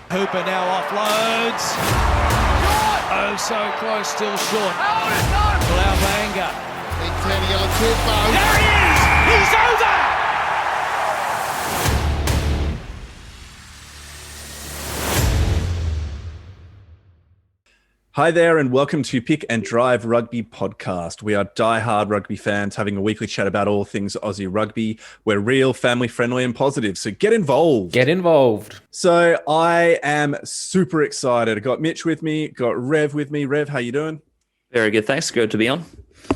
Hooper now offloads. Oh, so close, still short. Blaubanga. Big 10 yellow toothbone. There he is! He's over! Hi there and welcome to Pick and Drive Rugby Podcast. We are die-hard rugby fans having a weekly chat about all things Aussie rugby. We're real, family-friendly and positive, so get involved. Get involved. So I am super excited. I got Mitch with me, got Rev with me. Rev, how you doing? Very good, thanks. Good to be on.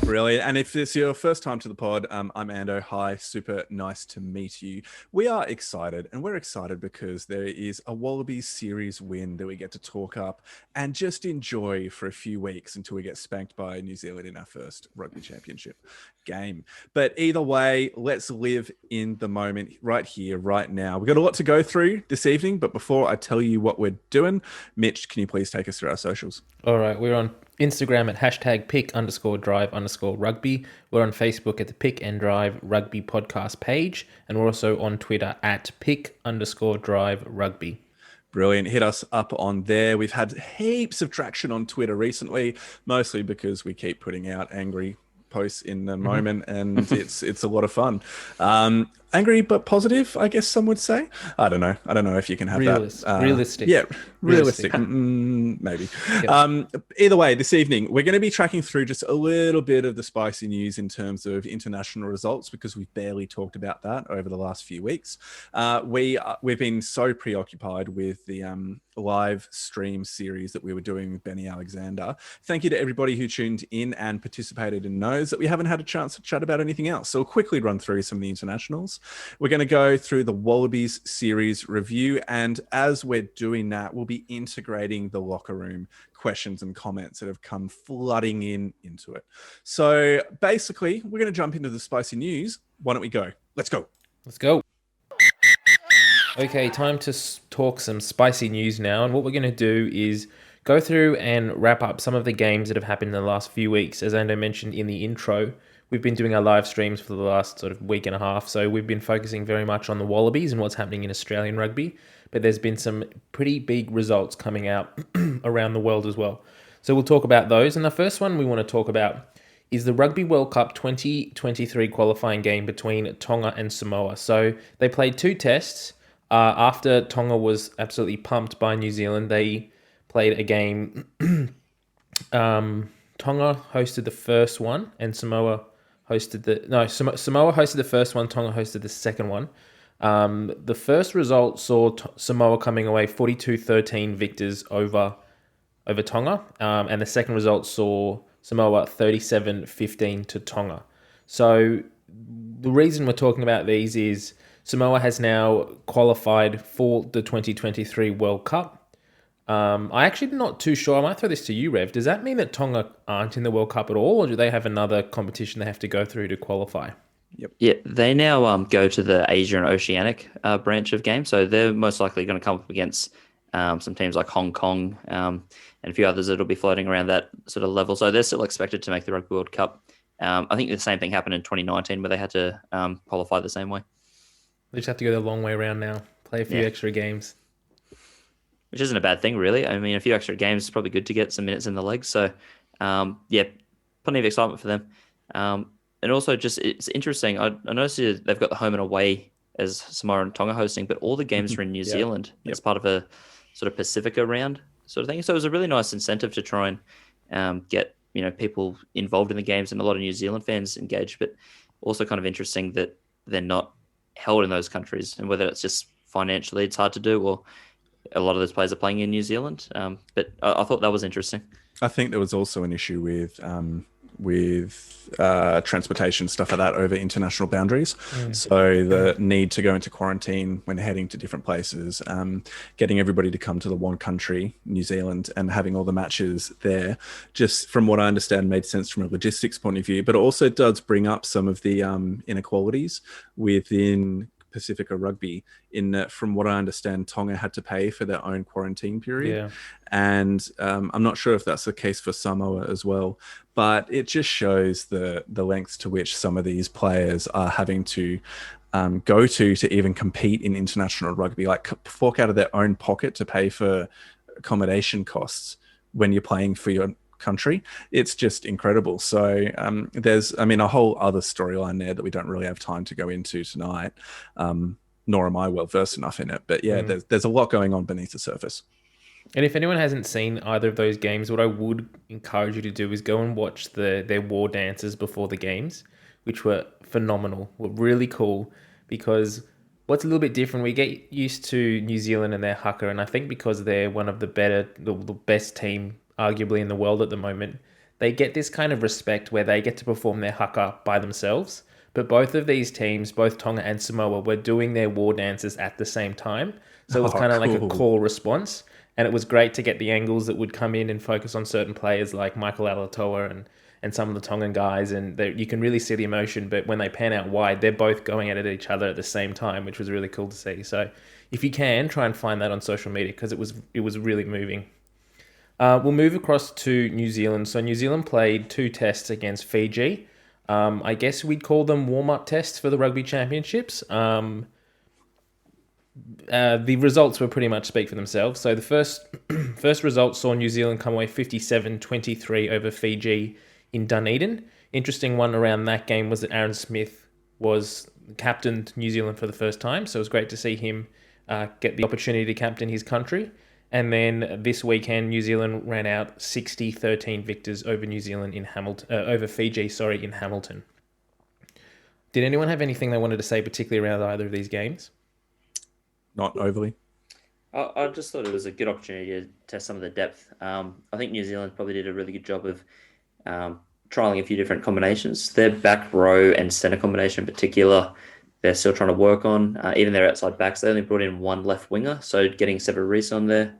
Brilliant. And if it's your first time to the pod, I'm Ando. Hi, super nice to meet you. We are excited, and we're excited because there is a Wallabies series win that we get to talk up and just enjoy for a few weeks until we get spanked by New Zealand in our first rugby championship game. But either way, let's live in the moment right here, right now. We've got a lot to go through this evening, but before I tell you what we're doing, Mitch, can you please take us through our socials? All right, we're on Instagram at #pick_drive_rugby. We're on Facebook at the Pick and Drive Rugby Podcast page, and we're also on Twitter at pick_drive rugby. Brilliant. Hit us up on there. We've had heaps of traction on Twitter recently, mostly because we keep putting out angry posts in the moment, and it's a lot of fun. Angry but positive, I guess some would say. I don't know if you can have that. Realistic. Yeah, realistic. Maybe. Yep. Either way, this evening, we're going to be tracking through just a little bit of the spicy news in terms of international results, because we've barely talked about that over the last few weeks. We've been so preoccupied with the live stream series that we were doing with Benny Alexander. Thank you to everybody who tuned in and participated and knows that we haven't had a chance to chat about anything else. So we'll quickly run through some of the internationals. We're going to go through the Wallabies series review, and as we're doing that, we'll be integrating the locker room questions and comments that have come flooding into it. So basically, we're going to jump into the spicy news. Why don't we go? Let's go. Let's go. Okay, time to talk some spicy news now, and what we're going to do is go through and wrap up some of the games that have happened in the last few weeks. As Ando mentioned in the intro, we've been doing our live streams for the last sort of week and a half, so we've been focusing very much on the Wallabies and what's happening in Australian rugby, but there's been some pretty big results coming out around the world as well. So we'll talk about those, and the first one we want to talk about is the Rugby World Cup 2023 qualifying game between Tonga and Samoa. So they played two tests. After Tonga was absolutely pumped by New Zealand, they played a game. Tonga hosted the first one, and Samoa hosted Samoa hosted the first one, Tonga hosted the second one. The first result saw Samoa coming away 42-13 victors over Tonga, and the second result saw Samoa 37-15 to Tonga. So the reason we're talking about these is Samoa has now qualified for the 2023 World Cup. I actually not too sure. I might throw this to you, Rev. Does that mean that Tonga aren't in the World Cup at all, or do they have another competition they have to go through to qualify? Yep. Yeah, they now go to the Asia and Oceanic branch of games, so they're most likely going to come up against some teams like Hong Kong and a few others that will be floating around that sort of level. So they're still expected to make the Rugby World Cup. I think the same thing happened in 2019 where they had to qualify the same way. They just have to go the long way around now, play a few extra games. Which isn't a bad thing, really. I mean, a few extra games is probably good to get some minutes in the legs. So, plenty of excitement for them. And also, just it's interesting. I noticed they've got the home and away as Samoa and Tonga hosting, but all the games are in New Zealand. It's part of a sort of Pacifica round sort of thing. So it was a really nice incentive to try and get people involved in the games and a lot of New Zealand fans engaged. But also kind of interesting that they're not held in those countries, and whether it's just financially it's hard to do, or a lot of those players are playing in New Zealand. But I thought that was interesting. I think there was also an issue with transportation, stuff like that, over international boundaries. So the need to go into quarantine when heading to different places, getting everybody to come to the one country, New Zealand, and having all the matches there, just from what I understand, made sense from a logistics point of view, but also does bring up some of the inequalities within Pacifica Rugby, in that, from what I understand, Tonga had to pay for their own quarantine period. And I'm not sure if that's the case for Samoa as well, but it just shows the lengths to which some of these players are having to go to even compete in international rugby, like fork out of their own pocket to pay for accommodation costs when you're playing for your country. It's just incredible. So there's, I mean, a whole other storyline there that we don't really have time to go into tonight. Nor am I well versed enough in it. But yeah, there's a lot going on beneath the surface. And if anyone hasn't seen either of those games, what I would encourage you to do is go and watch their war dances before the games, which were phenomenal, were really cool. Because what's a little bit different, we get used to New Zealand and their haka, and I think because they're one of the best team arguably in the world at the moment, they get this kind of respect where they get to perform their haka by themselves. But both of these teams, both Tonga and Samoa, were doing their war dances at the same time. So it was kind of like a call response. And it was great to get the angles that would come in and focus on certain players like Michael Alatoa and some of the Tongan guys. And you can really see the emotion. But when they pan out wide, they're both going at each other at the same time, which was really cool to see. So if you can, try and find that on social media because it was really moving. We'll move across to New Zealand. So New Zealand played 2 tests against Fiji. I guess we'd call them warm-up tests for the Rugby Championships. The results were pretty much speak for themselves. So the first result saw New Zealand come away 57-23 over Fiji in Dunedin. Interesting one around that game was that Aaron Smith was captained New Zealand for the first time. So it was great to see him get the opportunity to captain his country. And then this weekend, New Zealand ran out 60-13 victors over New Zealand in over Fiji, in Hamilton. Did anyone have anything they wanted to say particularly around either of these games? Not overly. I just thought it was a good opportunity to test some of the depth. I think New Zealand probably did a really good job of trialing a few different combinations. Their back row and centre combination in particular, they're still trying to work on. Even their outside backs, they only brought in one left winger. So getting Sever Reece on there,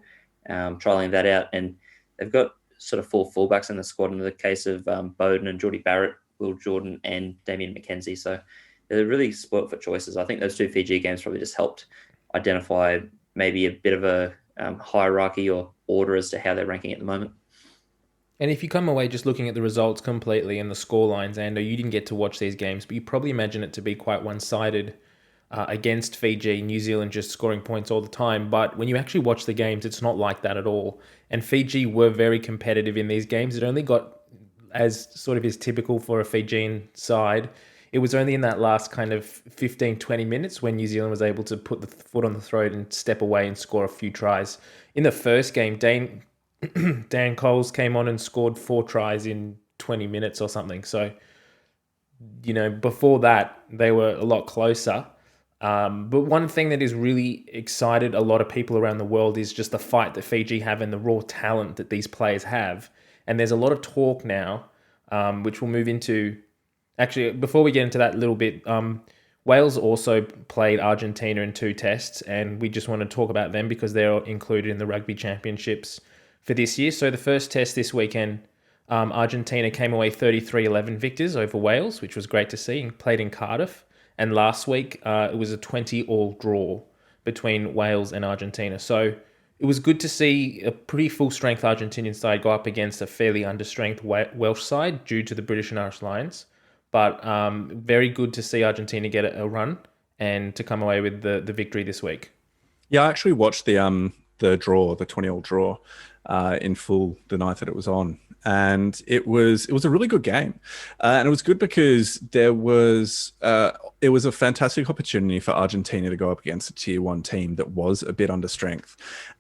trialing that out. And they've got sort of 4 fullbacks in the squad in the case of Bowden and Geordie Barrett, Will Jordan and Damien McKenzie. So they're really spoilt for choices. I think those 2 Fiji games probably just helped identify maybe a bit of a hierarchy or order as to how they're ranking at the moment. And if you come away just looking at the results completely and the scorelines, Ando, you didn't get to watch these games, but you probably imagine it to be quite one-sided against Fiji, New Zealand just scoring points all the time. But when you actually watch the games, it's not like that at all. And Fiji were very competitive in these games. It only got, as sort of is typical for a Fijian side, it was only in that last kind of 15, 20 minutes when New Zealand was able to put the foot on the throat and step away and score a few tries. In the first game, Dan Coles came on and scored 4 tries in 20 minutes or something. So, before that, they were a lot closer. But one thing that has really excited a lot of people around the world is just the fight that Fiji have and the raw talent that these players have. And there's a lot of talk now, which we'll move into. Actually, before we get into that a little bit, Wales also played Argentina in 2 tests, and we just want to talk about them because they're included in the Rugby Championships for this year. So the first test this weekend, Argentina came away 33-11 victors over Wales, which was great to see, and played in Cardiff. And last week, it was a 20-all draw between Wales and Argentina. So it was good to see a pretty full-strength Argentinian side go up against a fairly understrength Welsh side due to the British and Irish Lions. But very good to see Argentina get a run and to come away with the victory this week. Yeah, I actually watched the draw, the 20-all draw, in full the night that it was on, and it was a really good game, and it was good because it was a fantastic opportunity for Argentina to go up against a tier 1 team that was a bit under strength,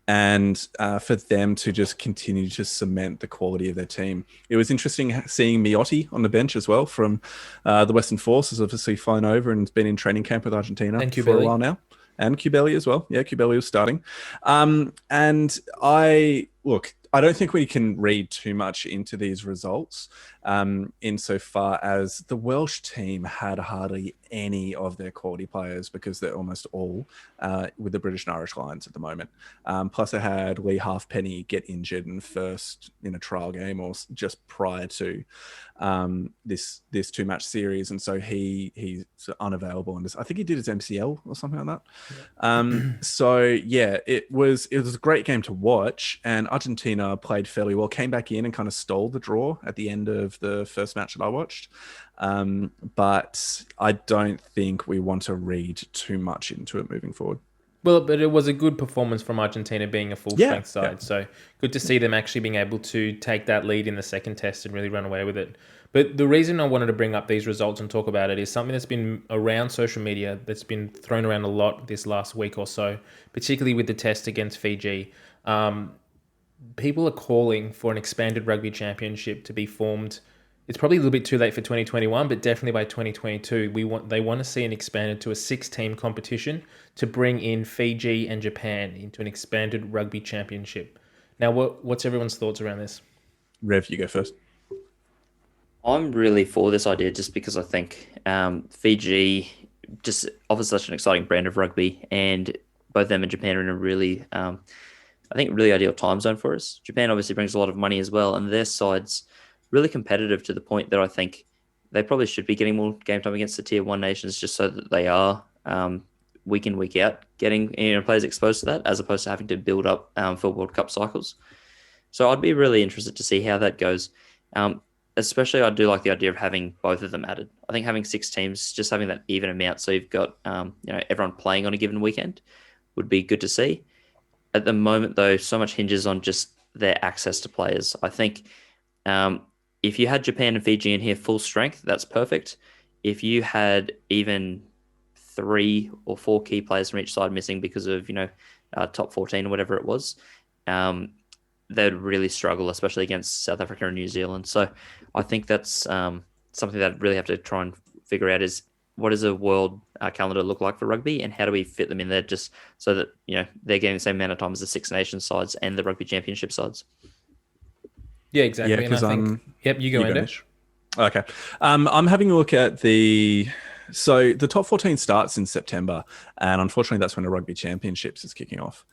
and for them to just continue to cement the quality of their team. It was interesting seeing Miotti on the bench as well from the Western Force, has obviously flown over and been in training camp with Argentina for a while now. And Cubelli as well. Yeah, Cubelli was starting. And I don't think we can read too much into these results insofar as the Welsh team had hardly any of their quality players because they're almost all with the British and Irish Lions at the moment. Plus, they had Lee Halfpenny get injured in a trial game or just prior to this 2-match series, and so he's unavailable. And I think he did his MCL or something like that. Yeah. So yeah, it was a great game to watch, and Argentina played fairly well. Came back in and kind of stole the draw at the end of of the first match that I watched. But I don't think we want to read too much into it moving forward. Well, but it was a good performance from Argentina being a full-strength side. So good to see them actually being able to take that lead in the second test and really run away with it. But the reason I wanted to bring up these results and talk about it is something that's been around social media, that's been thrown around a lot this last week or so, particularly with the test against Fiji. People are calling for an expanded rugby championship to be formed. It's probably a little bit too late for 2021, but definitely by 2022, they want to see it expanded to a 6-team competition to bring in Fiji and Japan into an expanded rugby championship. Now, what's everyone's thoughts around this? Rev, you go first. I'm really for this idea just because I think Fiji just offers such an exciting brand of rugby, and both them and Japan are in a really, I think, really ideal time zone for us. Japan obviously brings a lot of money as well, and their side's really competitive to the point that I think they probably should be getting more game time against the tier 1 nations, just so that they are week in, week out getting players exposed to that, as opposed to having to build up for World Cup cycles. So I'd be really interested to see how that goes. Especially, I do like the idea of having both of them added. I think having 6 teams, just having that even amount, so you've got everyone playing on a given weekend, would be good to see. At the moment, though, so much hinges on just their access to players. I think if you had Japan and Fiji in here full strength, that's perfect. If you had even 3 or 4 key players from each side missing because of top 14 or whatever it was, they'd really struggle, especially against South Africa and New Zealand. So I think that's something that I'd really have to try and figure out is, what does a world calendar look like for rugby, and how do we fit them in there just so that they're getting the same amount of time as the Six Nations sides and the Rugby Championship sides. Yeah, exactly. Yeah, because you go, Andy. Okay. I'm having a look at so the top 14 starts in September, and unfortunately that's when the Rugby Championships is kicking off.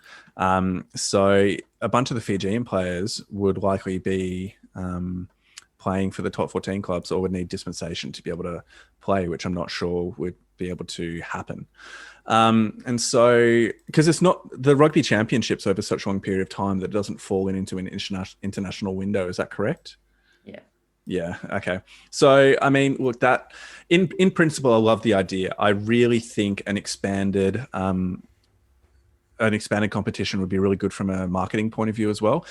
So a bunch of the Fijian players would likely be playing for the top 14 clubs, or would need dispensation to be able to play, which I'm not sure would be able to happen. And so, because it's not the Rugby Championships over such a long period of time, that it doesn't fall into an international window. Is that correct? Yeah. Yeah. Okay. So, I mean, look, that in principle, I love the idea. I really think an expanded competition would be really good from a marketing point of view as well,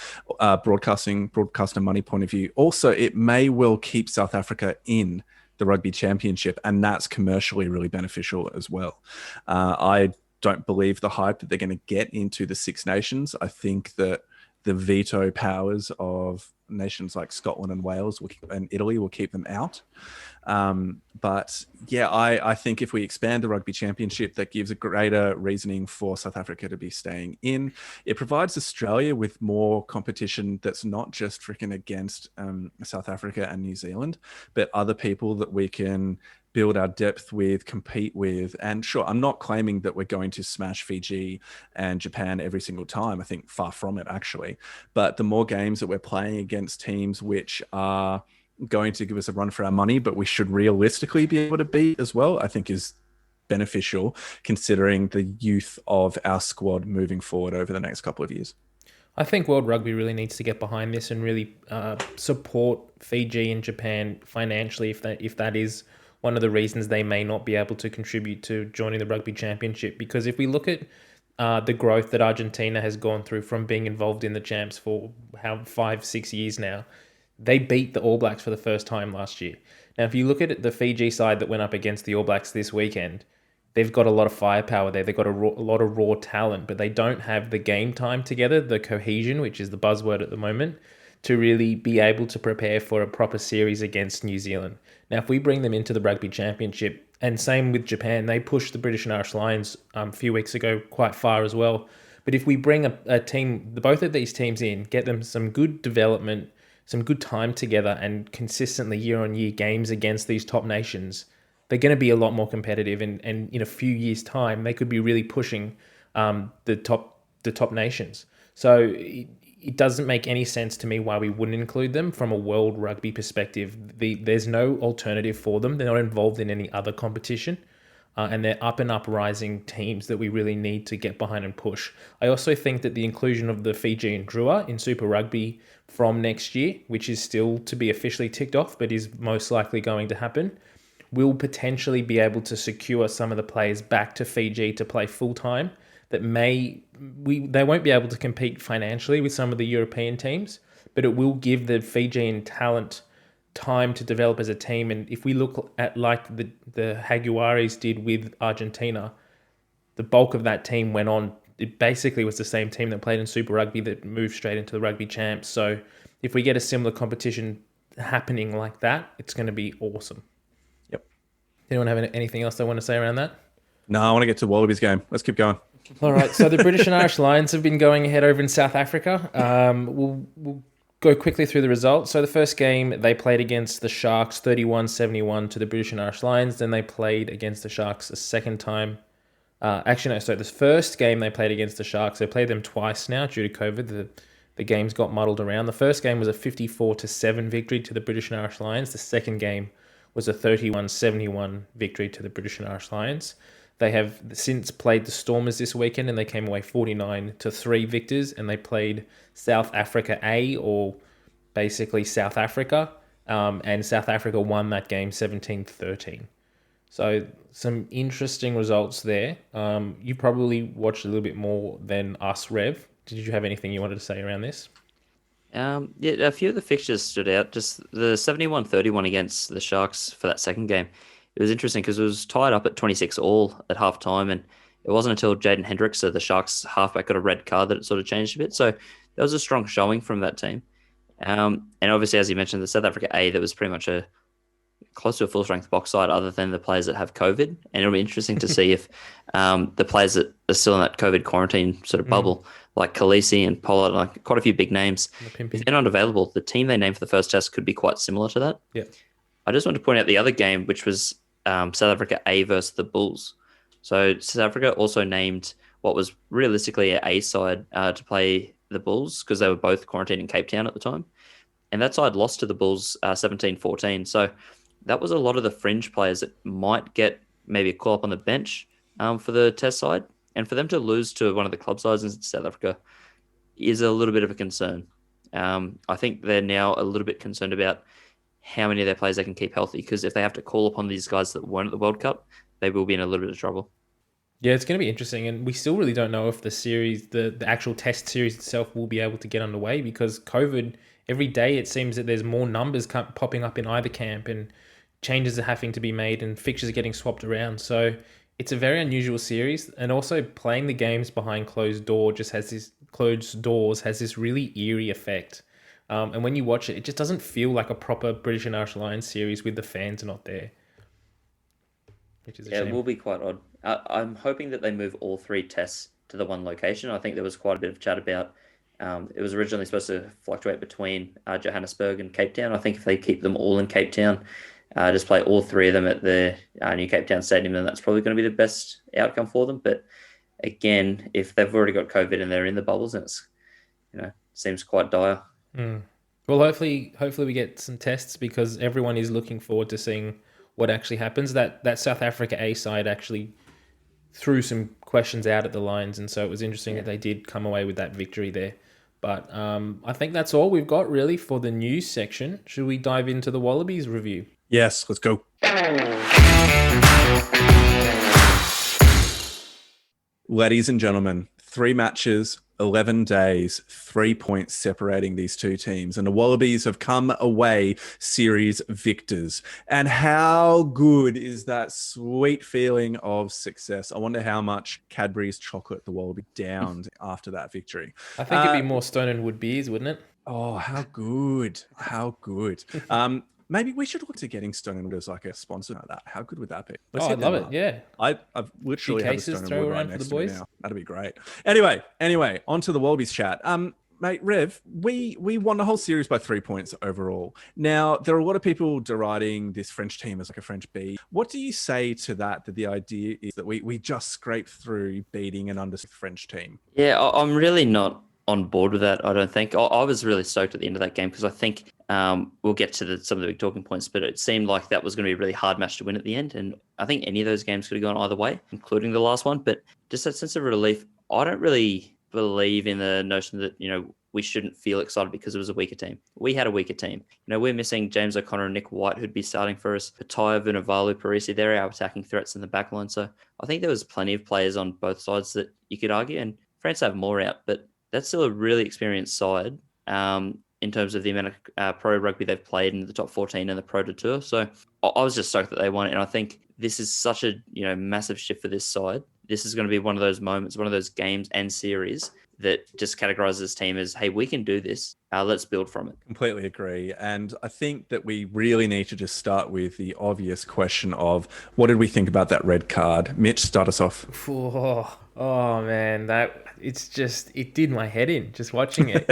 broadcaster money point of view. Also, it may well keep South Africa in the Rugby Championship, and that's commercially really beneficial as well. I don't believe the hype that they're going to get into the Six Nations. I think that the veto powers of nations like Scotland and Wales and Italy will keep them out. But yeah, I think if we expand the Rugby Championship, that gives a greater reasoning for South Africa to be staying in. It provides Australia with more competition that's not just freaking against South Africa and New Zealand, but other people that we can build our depth with, compete with. And sure, I'm not claiming that we're going to smash Fiji and Japan every single time. I think far from it, actually. But the more games that we're playing against teams which are going to give us a run for our money, but we should realistically be able to beat as well, I think is beneficial, considering the youth of our squad moving forward over the next couple of years. I think World Rugby really needs to get behind this and really support Fiji and Japan financially, if that is one of the reasons they may not be able to contribute to joining the Rugby Championship. Because if we look at the growth that Argentina has gone through from being involved in the champs for 5-6 years now, they beat the All Blacks for the first time last year. Now, if you look at the Fiji side that went up against the All Blacks this weekend, they've got a lot of firepower there. They've got a lot of raw talent, but they don't have the game time together, the cohesion, which is the buzzword at the moment, to really be able to prepare for a proper series against New Zealand. Now, if we bring them into the Rugby Championship, and same with Japan, they pushed the British and Irish Lions a few weeks ago quite far as well. But if we bring a team, both of these teams in, get them some good development, some good time together, and consistently year-on-year games against these top nations, they're going to be a lot more competitive. And in a few years' time, they could be really pushing the top nations. So it doesn't make any sense to me why we wouldn't include them from a world rugby perspective. There's no alternative for them. They're not involved in any other competition. and they're up and up rising teams that we really need to get behind and push. I also think that the inclusion of the Fijian Drua in Super Rugby from next year, which is still to be officially ticked off, but is most likely going to happen, will potentially be able to secure some of the players back to Fiji to play full time. They won't be able to compete financially with some of the European teams, but it will give the Fijian talent time to develop as a team. And if we look at like the Jaguares did with Argentina, the bulk of that team went on. It basically was the same team that played in Super Rugby that moved straight into the Rugby Champs. So if we get a similar competition happening like that, it's going to be awesome. Yep. Anyone have anything else they want to say around that? No, I want to get to the Wallabies game. Let's keep going. All right. So the British and Irish Lions have been going ahead over in South Africa. We'll go quickly through the results. So the first game, they played against the Sharks, 31-71 to the British and Irish Lions. Then they played against the Sharks a second time. The first game they played against the Sharks, they played them twice now due to COVID. The games got muddled around. The first game was a 54-7 victory to the British and Irish Lions. The second game was a 31-71 victory to the British and Irish Lions. They have since played the Stormers this weekend, and they came away 49-3 victors, and they played South Africa A, or basically South Africa, and South Africa won that game 17-13. So some interesting results there. You probably watched a little bit more than us, Rev. Did you have anything you wanted to say around this? Yeah, a few of the fixtures stood out. Just the 71-31 against the Sharks for that second game. It was interesting because it was tied up at 26-all at half time, and it wasn't until Jaden Hendricks, the Sharks halfback, got a red card that it sort of changed a bit. So there was a strong showing from that team. And obviously, as you mentioned, the South Africa A, that was pretty much close to a full-strength box side other than the players that have COVID. And it'll be interesting to see if the players that are still in that COVID quarantine sort of bubble, like Khaleesi and Pollard, like quite a few big names, if they're not available, the team they named for the first test could be quite similar to that. Yeah. I just want to point out the other game, which was South Africa A versus the Bulls. So South Africa also named what was realistically an A side to play the Bulls because they were both quarantined in Cape Town at the time. And that side lost to the Bulls 17-14. So that was a lot of the fringe players that might get maybe a call up on the bench for the test side. And for them to lose to one of the club sides in South Africa is a little bit of a concern. I think they're now a little bit concerned about how many of their players they can keep healthy, because if they have to call upon these guys that weren't at the World Cup, they will be in a little bit of trouble. Yeah, it's going to be interesting, and we still really don't know if the series, the actual test series itself, will be able to get underway because COVID, every day it seems that there's more numbers popping up in either camp, and changes are having to be made, and fixtures are getting swapped around. So it's a very unusual series, and also playing the games behind closed doors has this really eerie effect. And when you watch it, it just doesn't feel like a proper British and Irish Lions series with the fans not there. Which is a shame. It will be quite odd. I'm hoping that they move all three tests to the one location. I think there was quite a bit of chat about it was originally supposed to fluctuate between Johannesburg and Cape Town. I think if they keep them all in Cape Town, just play all three of them at the new Cape Town Stadium, then that's probably going to be the best outcome for them. But again, if they've already got COVID and they're in the bubbles, then it's, seems quite dire. Well, hopefully we get some tests, because everyone is looking forward to seeing what actually happens. That South Africa A side actually threw some questions out at the Lions, and so it was interesting that they did come away with that victory there. But I think that's all we've got really for the news section. Should we dive into the Wallabies review? Yes, let's go. Ladies and gentlemen, 3 matches, 11 days, 3 points separating these two teams. And the Wallabies have come away series victors. And how good is that sweet feeling of success? I wonder how much Cadbury's chocolate the Wallaby downed after that victory. I think it'd be more Stone and Wood beers, wouldn't it? Oh, how good. How good. Maybe we should look to getting Stone and Wood as like a sponsor like that. How good would that be? I'd love it. Yeah. I've literally had a Stone and Wood right next to me boys. now. That'd be great. Anyway, on to the Wallabies chat. Mate, Rev, we won the whole series by 3 points overall. Now, there are a lot of people deriding this French team as like a French B. What do you say to that the idea is that we just scraped through beating an under French team? Yeah, I'm really not on board with that. I don't think I was really stoked at the end of that game because I think we'll get to some of the big talking points, but it seemed like that was going to be a really hard match to win at the end. And I think any of those games could have gone either way, including the last one. But just that sense of relief, I don't really believe in the notion that, we shouldn't feel excited because it was a weaker team. We had a weaker team. We're missing James O'Connor and Nick White, who'd be starting for us. Pataya, Vunivalu, Parisi, they're our attacking threats in the back line. So I think there was plenty of players on both sides that you could argue, and France have more out, but that's still a really experienced side in terms of the amount of pro rugby they've played in the top 14 and the Pro Tour. So I was just stoked that they won it, and I think this is such a massive shift for this side. This is going to be one of those moments, one of those games and series that just categorizes this team as, hey, we can do this. Let's build from it. Completely agree. And I think that we really need to just start with the obvious question of what did we think about that red card? Mitch, start us off. Oh man, it did my head in just watching it.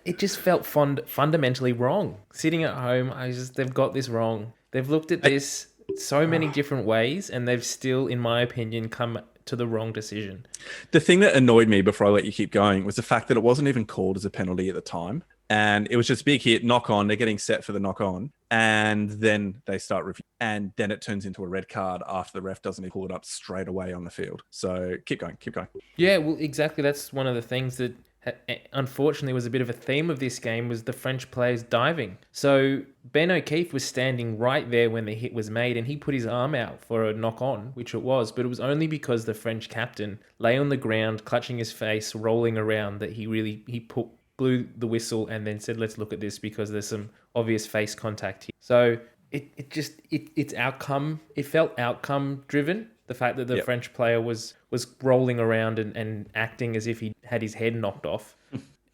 It just felt fundamentally wrong. Sitting at home, they've got this wrong. They've looked at this so many different ways, and they've still, in my opinion, come to the wrong decision. The thing that annoyed me before I let you keep going was the fact that it wasn't even called as a penalty at the time. And it was just big hit, knock on. They're getting set for the knock on. And then they start reviewing. And then it turns into a red card after the ref doesn't even pull it up straight away on the field. So keep going. Yeah, well, exactly. That's one of the things that unfortunately was a bit of a theme of this game, was the French players diving. So Ben O'Keefe was standing right there when the hit was made, and he put his arm out for a knock on, which it was, but it was only because the French captain lay on the ground, clutching his face, rolling around, that he blew the whistle and then said, let's look at this because there's some obvious face contact here. So it's outcome. It felt outcome driven. The fact that the French player was rolling around and acting as if he had his head knocked off.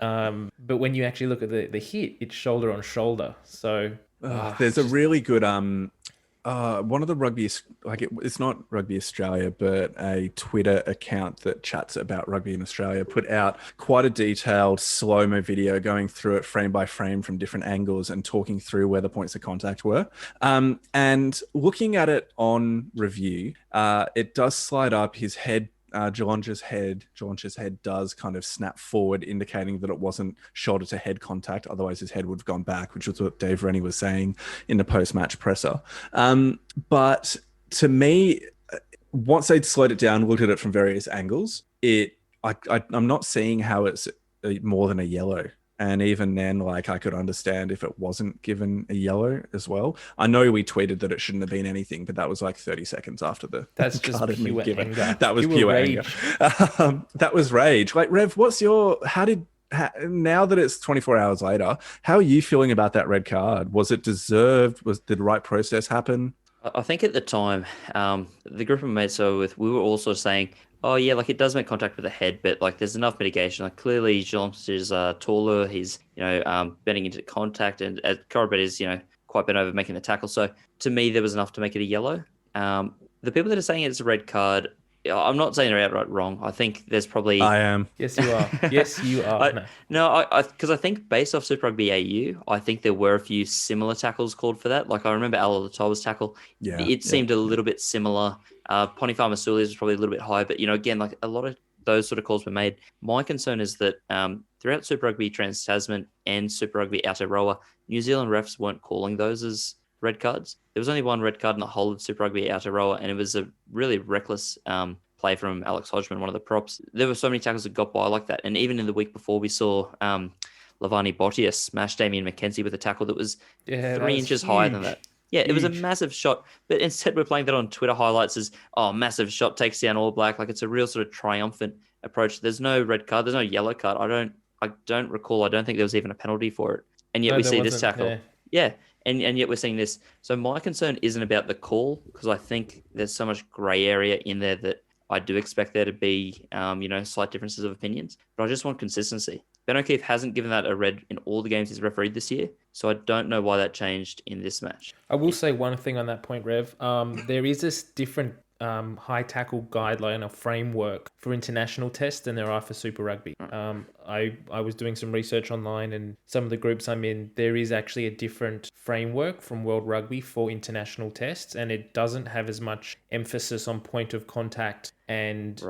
But when you actually look at the hit, it's shoulder on shoulder. So there's a really good one of the rugby, it's not Rugby Australia, but a Twitter account that chats about rugby in Australia, put out quite a detailed slow-mo video going through it frame by frame from different angles and talking through where the points of contact were. And looking at it on review, it does slide up his head. Jalanche's head does kind of snap forward, indicating that it wasn't shoulder to head contact. Otherwise, his head would have gone back, which was what Dave Rennie was saying in the post-match presser. But to me, once they'd slowed it down, looked at it from various angles, I'm not seeing how it's more than a yellow. And even then, I could understand if it wasn't given a yellow as well. I know we tweeted that it shouldn't have been anything, but that was 30 seconds after the that's just pure anger. That was pure anger. That was rage. Rev, now that it's 24 hours later, how are you feeling about that red card? Was it deserved? Did the right process happen? I think at the time, the group I made we were also saying, oh yeah, it does make contact with the head, but there's enough mitigation. Clearly, Jean is taller. He's bending into contact, and Corabet is quite bent over making the tackle. So to me, there was enough to make it a yellow. The people that are saying it's a red card, I'm not saying they're outright wrong. I think there's probably... I am. Yes, you are. Yes, you are. Because I think based off Super Rugby AU, I think there were a few similar tackles called for that. I remember Alolatoa's tackle. Yeah, it seemed a little bit similar. Ponifar Masuli's was probably a little bit higher, but again, a lot of those sort of calls were made. My concern is that throughout Super Rugby Trans-Tasman and Super Rugby Aotearoa, New Zealand refs weren't calling those as red cards. There was only one red card in the whole of Super Rugby Aotearoa, and it was a really reckless play from Alex Hodgman, one of the props. There were so many tackles that got by like that, and even in the week before, we saw Lavani Bottia smash Damien McKenzie with a tackle that was 3 inches higher than that. Yeah, it was a massive shot, but instead we're playing that on Twitter highlights as, massive shot takes down All Black. It's a real sort of triumphant approach. There's no red card. There's no yellow card. I don't recall. I don't think there was even a penalty for it. And yet we see this tackle. Yeah. And yet we're seeing this. So my concern isn't about the call, because I think there's so much grey area in there that I do expect there to be, slight differences of opinions. But I just want consistency. Ben O'Keefe hasn't given that a red in all the games he's refereed this year, so I don't know why that changed in this match. I will say one thing on that point, Rev. There is this different high tackle guideline or framework for international tests than there are for Super Rugby. I was doing some research online, and some of the groups I'm in, there is actually a different framework from World Rugby for international tests, and it doesn't have as much emphasis on point of contact and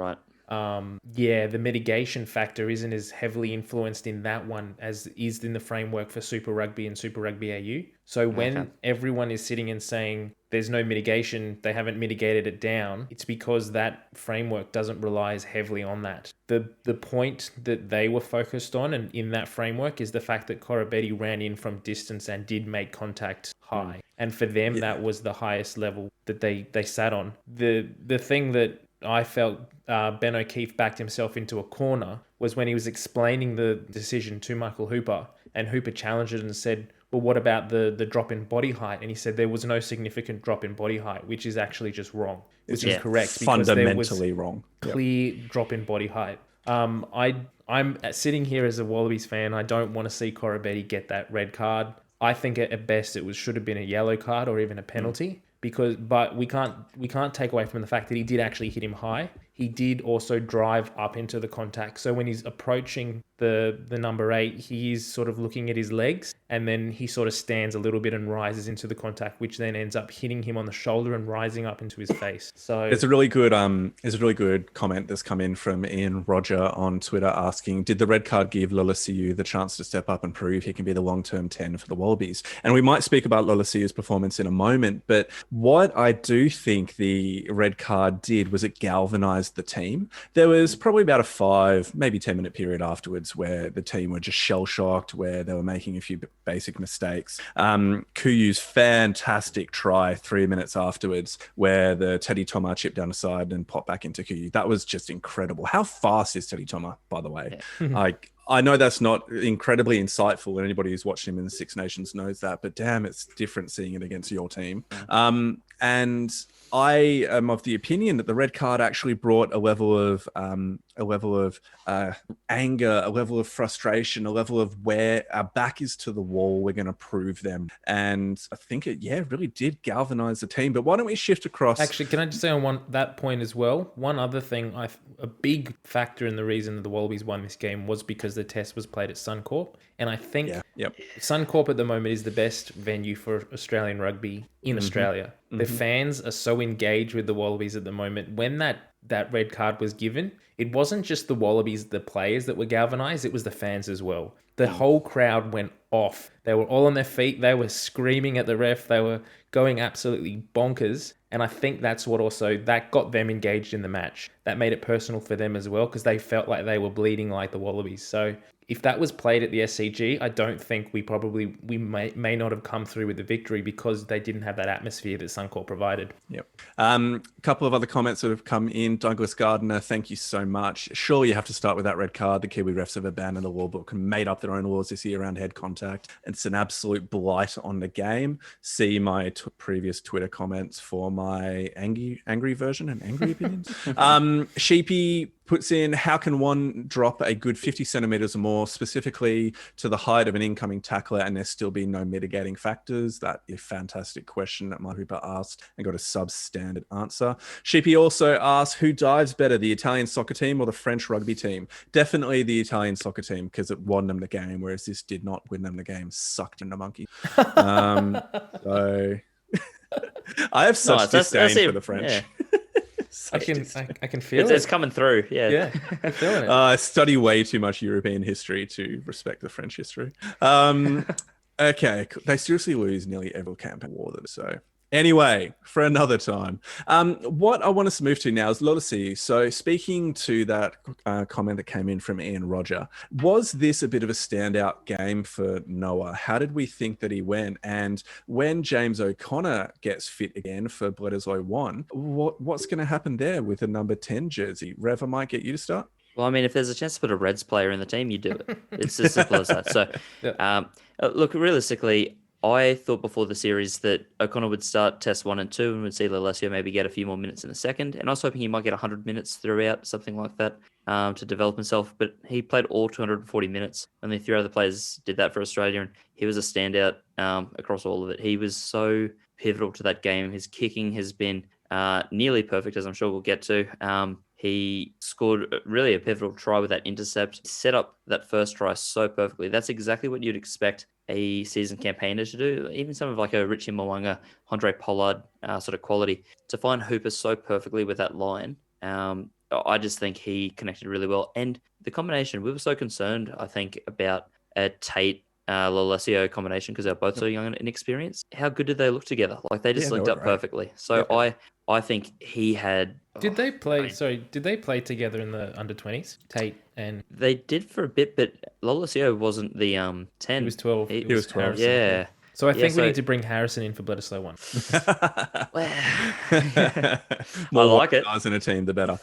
the mitigation factor isn't as heavily influenced in that one as is in the framework for Super Rugby and Super Rugby AU. So when everyone is sitting and saying there's no mitigation, they haven't mitigated it down, it's because that framework doesn't rely as heavily on that. The point that they were focused on and in that framework is the fact that Corabetti ran in from distance and did make contact high. And for them, that was the highest level that they sat on. The thing that I felt Ben O'Keefe backed himself into a corner was when he was explaining the decision to Michael Hooper, and Hooper challenged it and said, well, what about the drop in body height? And he said there was no significant drop in body height, which is actually just wrong, which is correct. Fundamentally wrong. Clear drop in body height. I'm sitting here as a Wallabies fan. I don't want to see Corabetti get that red card. I think at best should have been a yellow card or even a penalty. But we can't take away from the fact that he did actually hit him high. He did also drive up into the contact. So when he's approaching the number 8, he is sort of looking at his legs, and then he sort of stands a little bit and rises into the contact, which then ends up hitting him on the shoulder and rising up into his face. So there's a really good comment that's come in from Ian Roger on Twitter asking, did the red card give Lolosiu the chance to step up and prove he can be the long-term 10 for the Wallabies? And we might speak about Lolosiu's performance in a moment, but what I do think the red card did was it galvanized the team. There was probably about a 5, maybe 10-minute period afterwards where the team were just shell-shocked, where they were making a few basic mistakes. Kuyu's fantastic try 3 minutes afterwards, where the Teddy Toma chipped down the side and popped back into Kuyu. That was just incredible. How fast is Teddy Toma, by the way? Yeah. I know that's not incredibly insightful, and anybody who's watched him in the Six Nations knows that, but damn, it's different seeing it against your team. And I am of the opinion that the red card actually brought a level of anger, a level of frustration, a level of where our back is to the wall, we're going to prove them. And I think it really did galvanize the team. But why don't we shift across? Actually, can I just say on that point as well? One other thing, a big factor in the reason that the Wallabies won this game was because the test was played at Suncorp. And I think Suncorp at the moment is the best venue for Australian rugby in Australia. The fans are so engaged with the Wallabies at the moment. When that red card was given, it wasn't just the Wallabies, the players that were galvanized, it was the fans as well. The whole crowd went off. They were all on their feet. They were screaming at the ref. They were going absolutely bonkers. And I think that's what that got them engaged in the match. That made it personal for them as well, because they felt like they were bleeding like the Wallabies. So if that was played at the SCG, I don't think we may not have come through with the victory, because they didn't have that atmosphere that Suncorp provided. Yep. A couple of other comments that have come in. Douglas Gardner, thank you so much. Surely you have to start with that red card. The Kiwi refs have abandoned the law book and made up their own laws this year around head contact. It's an absolute blight on the game. See my previous Twitter comments for my angry version and angry opinions. Sheepy puts in, how can one drop a good 50 centimeters or more, specifically to the height of an incoming tackler, and there still be no mitigating factors? That is a fantastic question that Mike Hooper asked and got a substandard answer. Sheepy also asked, who dives better, the Italian soccer team or the French rugby team? Definitely the Italian soccer team, because it won them the game, whereas this did not win them the game. Sucked in the monkey. So I have such disdain for the French. Yeah. I can feel it. It's coming through. Yeah, I'm feeling it. I study way too much European history to respect the French history. Okay, they seriously lose nearly every campaign war. So anyway, for another time. What I want us to move to now is Lolosiu. So speaking to that comment that came in from Ian Roger, was this a bit of a standout game for Noah? How did we think that he went? And when James O'Connor gets fit again for Bledisloe 1, what's going to happen there with the number 10 jersey? Rev, I might get you to start. Well, I mean, if there's a chance to put a Reds player in the team, you do it. It's as simple as that. So, look, realistically, I thought before the series that O'Connor would start test 1 and 2 and would see Lolosiu maybe get a few more minutes in the second. And I was hoping he might get 100 minutes throughout, something like that, to develop himself. But he played all 240 minutes. Only 3 other players did that for Australia, and he was a standout across all of it. He was so pivotal to that game. His kicking has been nearly perfect, as I'm sure we'll get to. He scored really a pivotal try with that intercept. He set up that first try so perfectly. That's exactly what you'd expect a seasoned campaigner to do. Even some of like a Richie Mwanga, Andre Pollard sort of quality. To find Hooper so perfectly with that line, I just think he connected really well. And the combination, we were so concerned, I think, about a Tate Lolesio combination because they're both so young and inexperienced. How good did they look together? Like they just Yeah, they linked were up great. perfectly. So I think he had. Did they play? I mean, Sorry, did they play together in the under-20s? Tate and they did for a bit, but Lolesio wasn't the 10. he was 12. He It was 12. Harrison. Yeah. So I Yeah, think we so- need to bring Harrison in for Bledisloe 1. More I like white it. guys in a team, the better.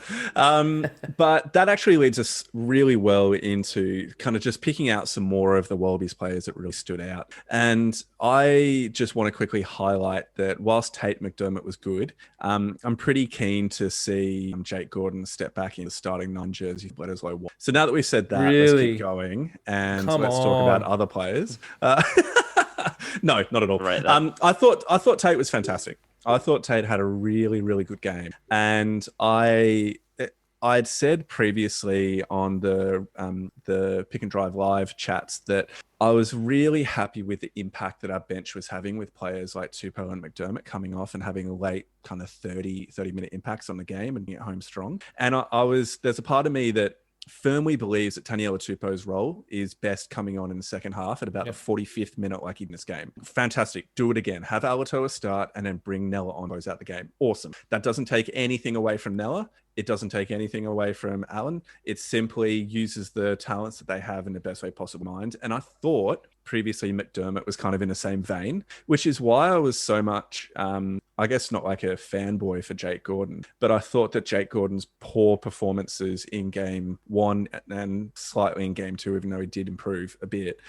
But that actually leads us really well into kind of just picking out some more of the Wallabies players that really stood out. And I just want to quickly highlight that whilst Tate McDermott was good, I'm pretty keen to see Jake Gordon step back in the starting 9 jersey for Bledisloe 1. So now that we've said that, let's Really? keep going and Come let's talk about on. other players. No, not at all. Right, that- I thought Tate was fantastic. I thought Tate had a really, really good game, and I'd said previously on the Pick and Drive Live chats that I was really happy with the impact that our bench was having with players like Tupou and McDermott coming off and having late kind of 30-minute impacts on the game and getting home strong. And there's a part of me that firmly believes that Taniela Tupou's role is best coming on in the second half at about the 45th minute, like in this game. Fantastic. Do it again. Have Alatoa start and then bring Nella on, close out the game. Awesome. That doesn't take anything away from Nella. It doesn't take anything away from Alan. It simply uses the talents that they have in the best way possible mind. And I thought previously McDermott was kind of in the same vein, which is why I was so much, I guess not like a fanboy for Jake Gordon, but I thought that Jake Gordon's poor performances in game 1 and slightly in game 2, even though he did improve a bit,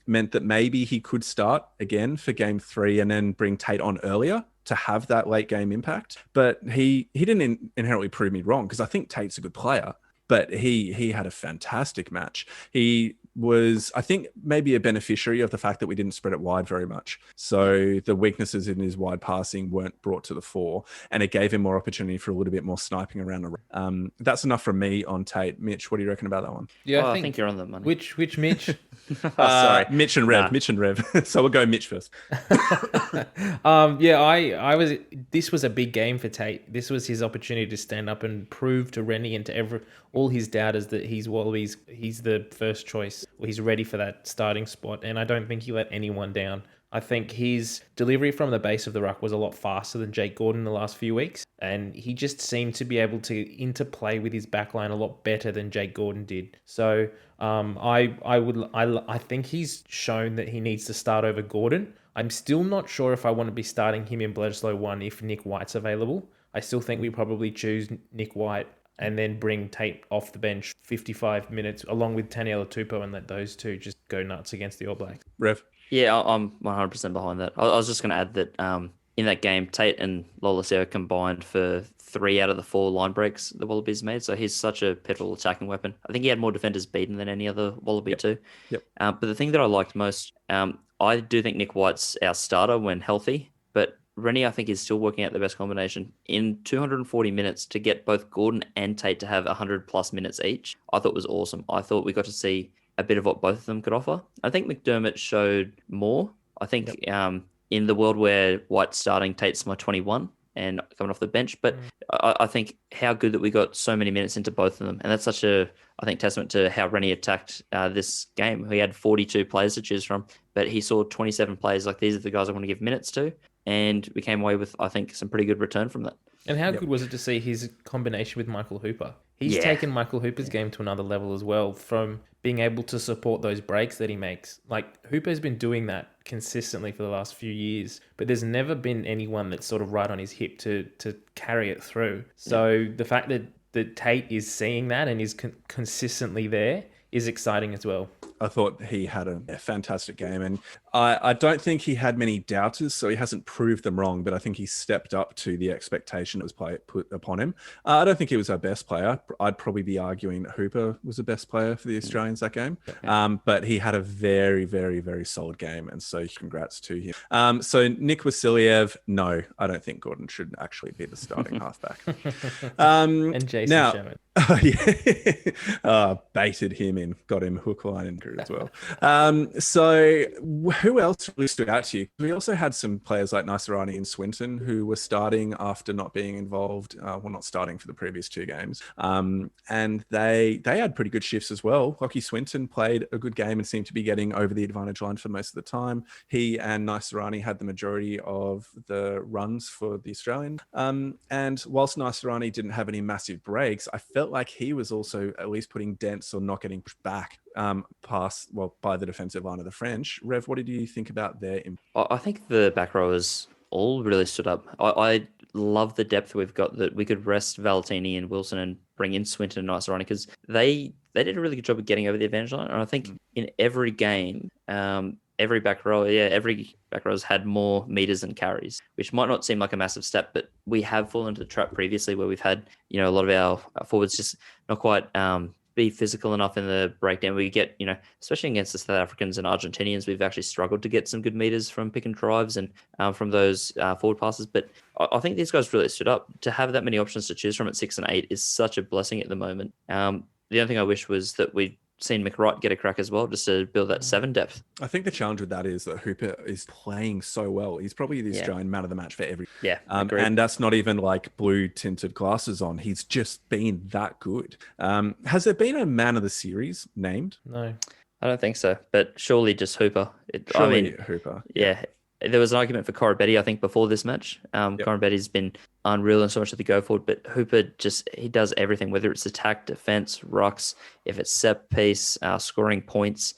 meant that maybe he could start again for game 3 and then bring Tate on earlier to have that late game impact. But he didn't inherently prove me wrong, because I think Tate's a good player, but he had a fantastic match. He was, I think, maybe a beneficiary of the fact that we didn't spread it wide very much. So the weaknesses in his wide passing weren't brought to the fore, and it gave him more opportunity for a little bit more sniping around the That's enough from me on Tate. Mitch, what do you reckon about that one? Yeah, Oh, I think you're on the money. Which Mitch? Sorry. Mitch and Rev. Nah. Mitch and Rev. So we'll go Mitch first. Yeah, I was. This was a big game for Tate. This was his opportunity to stand up and prove to Rennie and to all his doubters that he's the first choice. He's ready for that starting spot, and I don't think he let anyone down. I think his delivery from the base of the ruck was a lot faster than Jake Gordon in the last few weeks, and he just seemed to be able to interplay with his backline a lot better than Jake Gordon did. So I think he's shown that he needs to start over Gordon. I'm still not sure if I want to be starting him in Bledisloe 1 if Nick White's available. I still think we probably choose Nick White and then bring Tate off the bench 55 minutes along with Taniela Tupou and let those two just go nuts against the All Blacks. Rev. Yeah, I'm 100% behind that. I was just going to add that in that game, Tate and Lolesio combined for 3 out of the 4 line breaks the Wallabies made. So he's such a pivotal attacking weapon. I think he had more defenders beaten than any other Wallaby too. Yep. But the thing that I liked most, I do think Nick White's our starter when healthy, but Rennie, I think, is still working out the best combination. In 240 minutes to get both Gordon and Tate to have 100 plus minutes each, I thought was awesome. I thought we got to see a bit of what both of them could offer. I think McDermott showed more. I think in the world where White's starting, Tate's my 21 and coming off the bench. But I think how good that we got so many minutes into both of them. And that's such a, I think, testament to how Rennie attacked this game. He had 42 players to choose from, but he saw 27 players like, these are the guys I want to give minutes to. And we came away with, I think, some pretty good return from that. And how good was it to see his combination with Michael Hooper? He's taken Michael Hooper's game to another level as well, from being able to support those breaks that he makes. Like, Hooper's been doing that consistently for the last few years, but there's never been anyone that's sort of right on his hip to carry it through. So the fact that Tate is seeing that and is consistently there is exciting as well. I thought he had a fantastic game, and I don't think he had many doubters, so he hasn't proved them wrong, but I think he stepped up to the expectation that was put upon him. I don't think he was our best player. I'd probably be arguing that Hooper was the best player for the Australians that game, but he had a very, very, very solid game, and so congrats to him. So Nick Vasiliev, no, I don't think Gordon should actually be the starting halfback. And Jason Sherman. Baited him in, got him hook, line, and striker as well. So who else really stood out to you? We also had some players like Naisarani and Swinton who were starting after not being involved. Not starting for the previous 2 games. And they had pretty good shifts as well. Lockie Swinton played a good game and seemed to be getting over the advantage line for most of the time. He and Naisarani had the majority of the runs for the Australian. And whilst Naisarani didn't have any massive breaks, I felt like he was also at least putting dents or not getting pushed back by the defensive line of the French. Rev, what did you think about their I think the back rowers all really stood up. I love the depth we've got, that we could rest Valentini and Wilson and bring in Swinton and Naisarani, because they did a really good job of getting over the advantage line. And I think in every game, every back row's had more meters and carries, which might not seem like a massive step, but we have fallen into the trap previously where we've had, a lot of our forwards just not quite be physical enough in the breakdown. We get, especially against the South Africans and Argentinians, we've actually struggled to get some good meters from pick and drives and from those forward passes. But I think these guys really stood up. To have that many options to choose from at 6 and 8 is such a blessing at the moment. The only thing I wish was that we'd seen McWright get a crack as well, just to build that 7 depth. I think the challenge with that is that Hooper is playing so well. He's probably the Australian man of the match for every. Yeah, and that's not even like blue tinted glasses on. He's just been that good. Has there been a man of the series named? No, I don't think so. But surely just Hooper. Hooper. Yeah. There was an argument for Corabetti, I think, before this match. Corabetti's been unreal and so much of the go forward, but Hooper he does everything, whether it's attack, defense, rucks, if it's set piece, scoring points,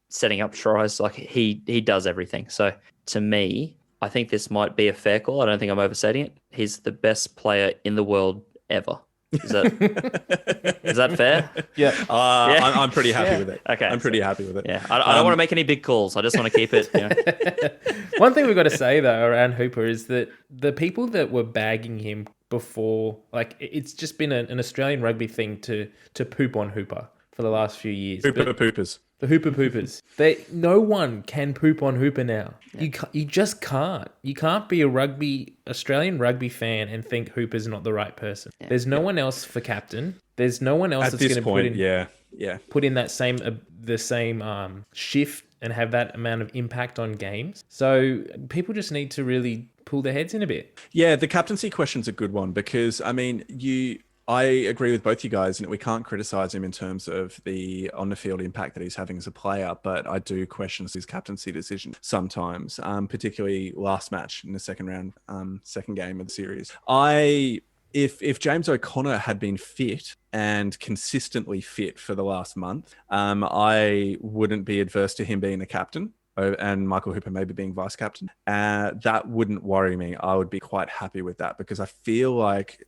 setting up tries. Like he does everything. So to me, I think this might be a fair call. I don't think I'm overstating it. He's the best player in the world ever. Is that fair? Yeah. I'm pretty happy with it. Okay. I'm pretty happy with it. Yeah. I don't want to make any big calls. I just want to keep it. One thing we've got to say though around Hooper is that the people that were bagging him before, like it's just been an Australian rugby thing to poop on Hooper for the last few years. Hooper poopers. The Hooper poopers. No one can poop on Hooper now. Yeah. You just can't. You can't be a Australian rugby fan and think Hooper's not the right person. Yeah. There's no one else for captain. There's no one else that's going to put in that same shift and have that amount of impact on games. So people just need to really pull their heads in a bit. Yeah, the captaincy question's a good one because I agree with both you guys, and we can't criticize him in terms of the on-the-field impact that he's having as a player, but I do question his captaincy decision sometimes, particularly last match in the second game of the series. If James O'Connor had been fit and consistently fit for the last month, I wouldn't be adverse to him being the captain. And Michael Hooper maybe being vice captain, that wouldn't worry me. I would be quite happy with that because I feel like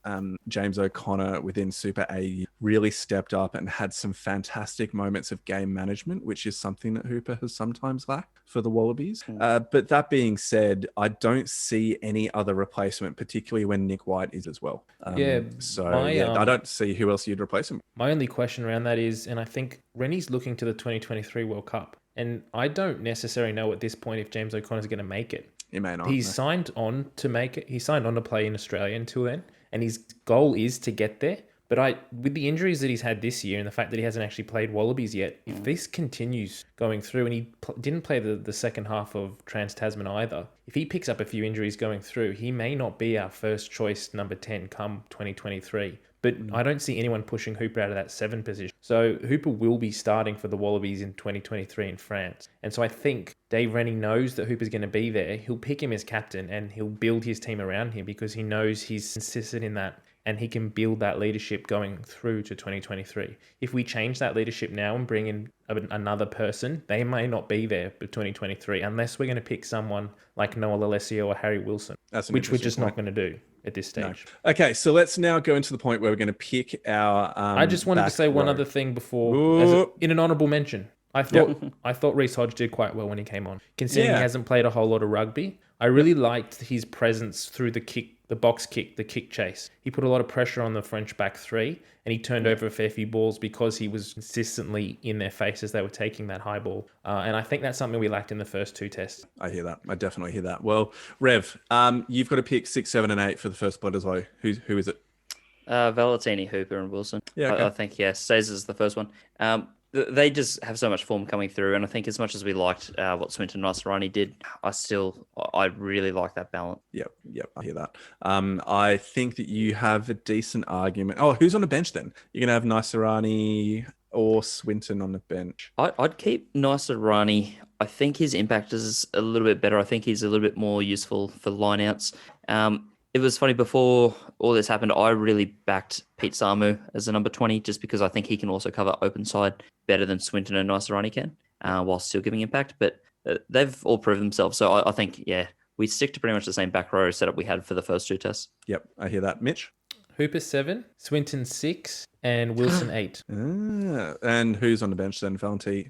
James O'Connor within Super A really stepped up and had some fantastic moments of game management, which is something that Hooper has sometimes lacked for the Wallabies. But that being said, I don't see any other replacement, particularly when Nick White is as well. I don't see who else you'd replace him. My only question around that is, and I think Rennie's looking to the 2023 World Cup. And I don't necessarily know at this point if James O'Connor's going to make it. He may not. He's signed on to make it. He signed on to play in Australia until then. And his goal is to get there. But with the injuries that he's had this year and the fact that he hasn't actually played Wallabies yet, if this continues going through, and he didn't play the second half of Trans-Tasman either, if he picks up a few injuries going through, he may not be our first choice number 10 come 2023. But I don't see anyone pushing Hooper out of that 7 position. So Hooper will be starting for the Wallabies in 2023 in France. And so I think Dave Rennie knows that Hooper's going to be there. He'll pick him as captain and he'll build his team around him because he knows he's consistent in that and he can build that leadership going through to 2023. If we change that leadership now and bring in another person, they may not be there for 2023 unless we're going to pick someone like Noah Lolesio or Harry Wilson, which we're just not going to to do at this stage. No. Okay, so let's now go into the point where we're going to pick our I just wanted to say one other thing before, in an honourable mention. I thought Reece Hodge did quite well when he came on. Considering he hasn't played a whole lot of rugby, I really liked his presence through the box kick, the kick chase. He put a lot of pressure on the French back three, and he turned over a fair few balls because he was consistently in their face as they were taking that high ball. And I think that's something we lacked in the first 2 tests. I hear that. I definitely hear that. Well, Rev, you've got to pick 6, 7, and 8 for the first blood as well. Who is it? Valentini, Hooper, and Wilson. Yeah, okay. I think, Stays is the first one. they just have so much form coming through, and I think as much as we liked what Swinton Nasrani did, I really like that balance. Yep, I hear that. I think that you have a decent argument. Oh, who's on the bench then? You're gonna have Nasrani or Swinton on the bench? I'd keep Nasrani. I think his impact is a little bit better. I think he's a little bit more useful for lineouts. It was funny, before all this happened, I really backed Pete Samu as a number 20 just because I think he can also cover open side better than Swinton and Nasrani can, while still giving impact. But they've all proved themselves. So I think, we stick to pretty much the same back row setup we had for the first 2 tests. Yep, I hear that. Mitch? Hooper 7, Swinton 6, and Wilson 8. And who's on the bench then? Valentini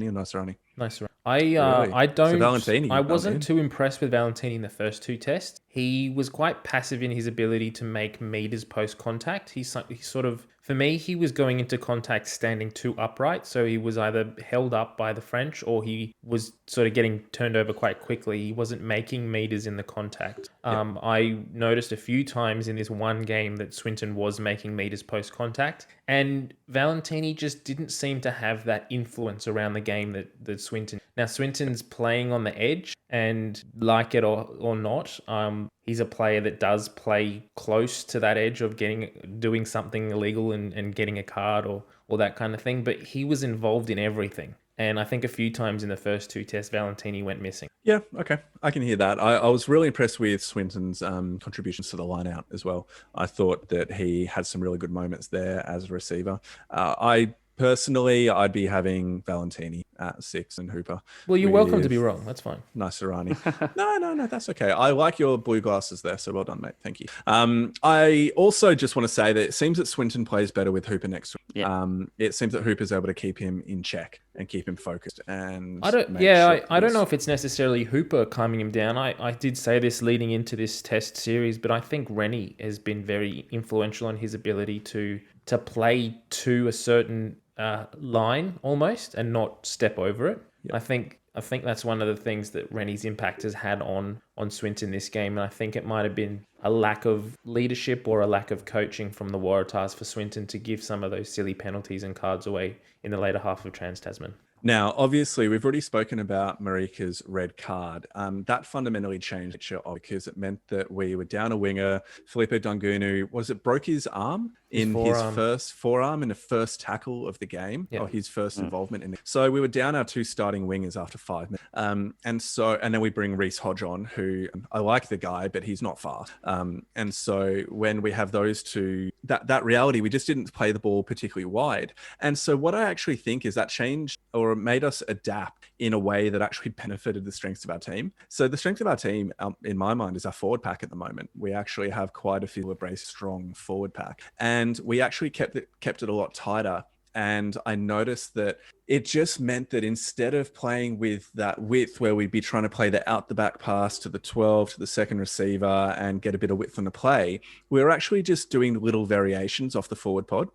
and Nasrani? Nice. Really? I don't. So Valentini, I wasn't too impressed with Valentini in the first 2 tests. He was quite passive in his ability to make meters post contact. He sort of, for me, he was going into contact standing too upright. So he was either held up by the French or he was sort of getting turned over quite quickly. He wasn't making meters in the contact. I noticed a few times in this one game that Swinton was making meters post contact, and Valentini just didn't seem to have that influence around the game that Swinton. Now Swinton's playing on the edge, and like it or not, he's a player that does play close to that edge of doing something illegal and getting a card or that kind of thing. But he was involved in everything. And I think a few times in the first 2 tests, Valentini went missing. Yeah, okay. I can hear that. I was really impressed with Swinton's contributions to the line out as well. I thought that he had some really good moments there as a receiver. Personally, I'd be having Valentini at 6 and Hooper. Well, you're welcome to be wrong. That's fine. Nasrani. No, that's okay. I like your blue glasses there, so well done, mate. Thank you. I also just want to say that it seems that Swinton plays better with Hooper next to him. Yeah. It seems that Hooper's able to keep him in check and keep him focused. And I don't know if it's necessarily Hooper calming him down. I did say this leading into this test series, but I think Rennie has been very influential in his ability to play to a certain line almost and not step over it. Yep. I think that's one of the things that Rennie's impact has had on Swinton this game, and I think it might have been a lack of leadership or a lack of coaching from the Waratahs for Swinton to give some of those silly penalties and cards away in the later half of Trans-Tasman. Now, obviously, we've already spoken about Marika's red card. That fundamentally changed the picture because it meant that we were down a winger. Filippo Dungunu, broke his arm in his first forearm in the first tackle of the game, or his first involvement in it. So we were down our 2 starting wingers after 5 minutes. And then we bring Reece Hodge on, who I like the guy, but he's not fast. And so when we have those 2, that reality, we just didn't play the ball particularly wide. And so what I actually think is that changed or made us adapt in a way that actually benefited the strengths of our team. So the strength of our team, in my mind, is our forward pack at the moment. We actually have quite a few brace strong forward pack, and we actually kept it a lot tighter. And I noticed that it just meant that instead of playing with that width where we'd be trying to play the out the back pass to the 12 to the second receiver and get a bit of width on the play, we were actually just doing little variations off the forward pod.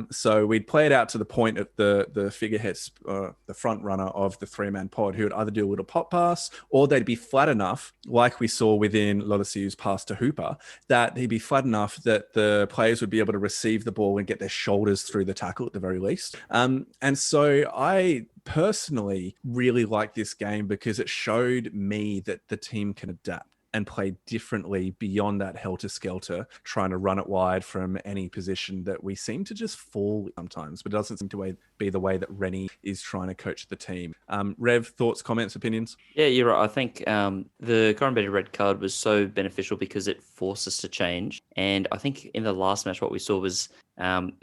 So we'd play it out to the point of the figureheads, the front runner of the 3-man pod, who would either do a little pop pass or they'd be flat enough, like we saw within Lodisiu's pass to Hooper, that he'd be flat enough that the players would be able to receive the ball and get their shoulders through the tackle at the very least. And so I personally really like this game because it showed me that the team can adapt and play differently beyond that helter-skelter, trying to run it wide from any position that we seem to just fall sometimes, but it doesn't seem to be the way that Rennie is trying to coach the team. Rev, thoughts, comments, opinions? Yeah, you're right. I think the Coram Betty red card was so beneficial because it forced us to change. And I think in the last match, what we saw was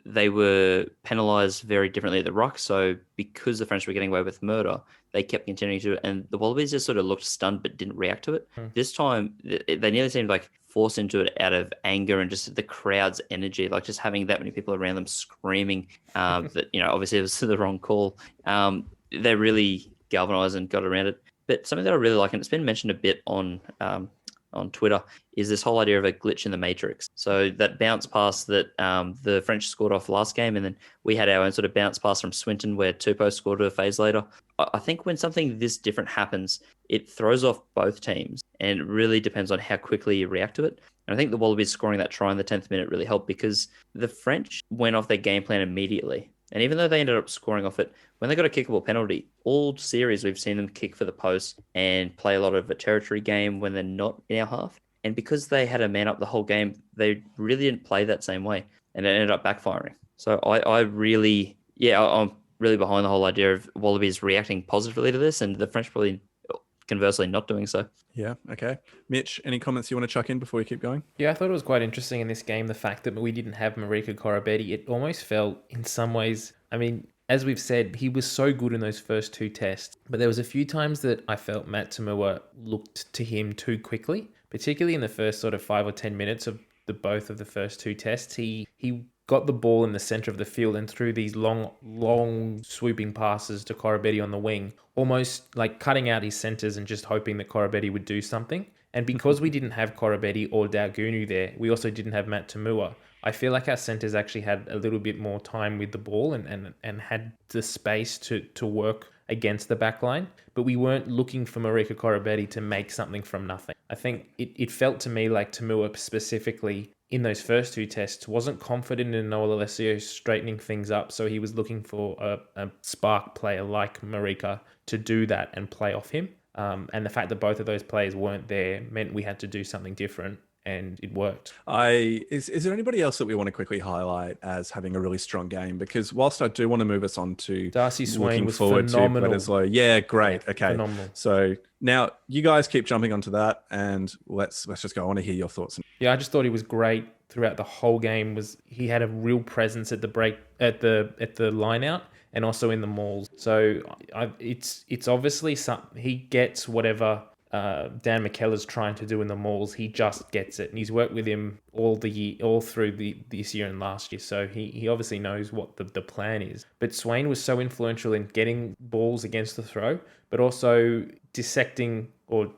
they were penalised very differently at the ruck. So because the French were getting away with murder, they kept continuing to, and the Wallabies just sort of looked stunned but didn't react to it. This time, they nearly seemed like forced into it out of anger and just the crowd's energy, like just having that many people around them screaming that, obviously it was the wrong call. They really galvanised and got around it. But something that I really like, and it's been mentioned a bit on Twitter, is this whole idea of a glitch in the matrix. So that bounce pass that the French scored off last game, and then we had our own sort of bounce pass from Swinton where Tupou scored a phase later. I think when something this different happens, it throws off both teams, and it really depends on how quickly you react to it. And I think the Wallabies scoring that try in the 10th minute really helped because the French went off their game plan immediately. And even though they ended up scoring off it, when they got a kickable penalty, all series we've seen them kick for the post and play a lot of a territory game when they're not in our half. And because they had a man up the whole game, they really didn't play that same way. And it ended up backfiring. So I'm really behind the whole idea of Wallabies reacting positively to this, and the French probably conversely not doing so. Yeah. Okay. Mitch, any comments you want to chuck in before we keep going? Yeah, I thought it was quite interesting in this game, the fact that we didn't have Marika Koroibete. It almost felt, in some ways, I mean, as we've said, he was so good in those first 2 tests, but there was a few times that I felt Matt Tamua looked to him too quickly, particularly in the first sort of 5 or 10 minutes of both of the first 2 tests. He got the ball in the center of the field and threw these long swooping passes to Koroibete on the wing, almost like cutting out his centers and just hoping that Koroibete would do something. And because we didn't have Koroibete or Daugunu there, we also didn't have Matt Tamua. I feel like our centers actually had a little bit more time with the ball and had the space to work against the back line, but we weren't looking for Marika Koroibete to make something from nothing. I think it felt to me like Tamua specifically in those first 2 tests wasn't confident in Noah Alessio straightening things up, so he was looking for a spark player like Marika to do that and play off him. And the fact that both of those players weren't there meant we had to do something different, and it worked. Is there anybody else that we want to quickly highlight as having a really strong game? Because whilst I do want to move us on to Darcy Swain looking was forward phenomenal. to Bledisloe. Yeah, great. Okay. Phenomenal. So now you guys keep jumping onto that, and let's just go. I want to hear your thoughts. Yeah, I just thought he was great throughout the whole game. He had a real presence at the break, at the line out, and also in the mauls. So it's obviously something he gets. Whatever Dan McKellar's trying to do in the mauls, he just gets it, and he's worked with him all through this year and last year. So he obviously knows what the plan is. But Swain was so influential in getting balls against the throw, but also dissecting or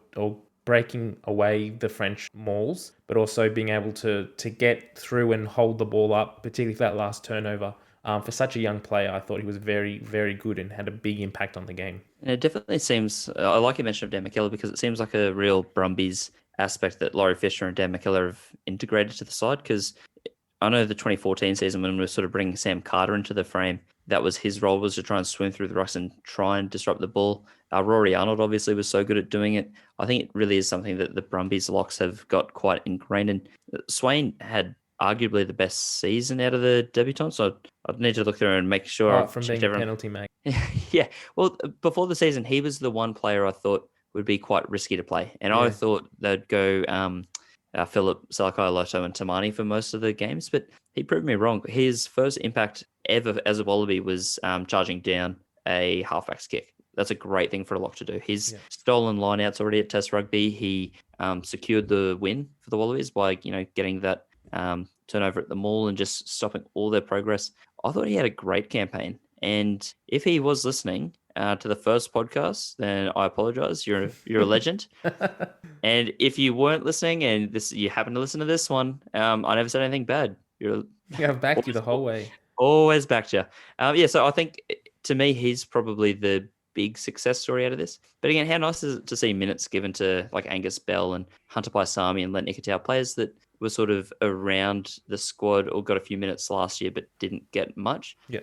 breaking away the French mauls, but also being able to get through and hold the ball up, particularly for that last turnover. For such a young player, I thought he was very, very good and had a big impact on the game. And it definitely seems, I like you mentioned of Dan McKellar because it seems like a real Brumbies aspect that Laurie Fisher and Dan McKellar have integrated to the side, because I know the 2014 season when we were sort of bringing Sam Carter into the frame, that was his role, was to try and swim through the rucks and try and disrupt the ball. Rory Arnold obviously was so good at doing it. I think it really is something that the Brumbies locks have got quite ingrained in. Swain had arguably the best season out of the debutants, so I'd need to look through and make sure. Apart from being a penalty mate. Yeah, well, before the season, he was the one player I thought would be quite risky to play, and I thought they'd go Philip Salakai-Loto and Tamani for most of the games, but he proved me wrong. His first impact ever as a Wallaby was charging down a halfback's kick. That's a great thing for a lock to do. He's stolen lineouts already at Test Rugby. He secured the win for the Wallabies by getting that turnover at the maul and just stopping all their progress. I thought he had a great campaign, and if he was listening to the first podcast, then I apologize. You're a legend. And if you weren't listening and you happen to listen to this one, I never said anything bad. I've backed you the whole way. Always backed you. So I think to me he's probably the big success story out of this. But again, how nice is it to see minutes given to like Angus Bell and Hunter Paisami and Len Ikitau, players that were sort of around the squad or got a few minutes last year but didn't get much. Yeah.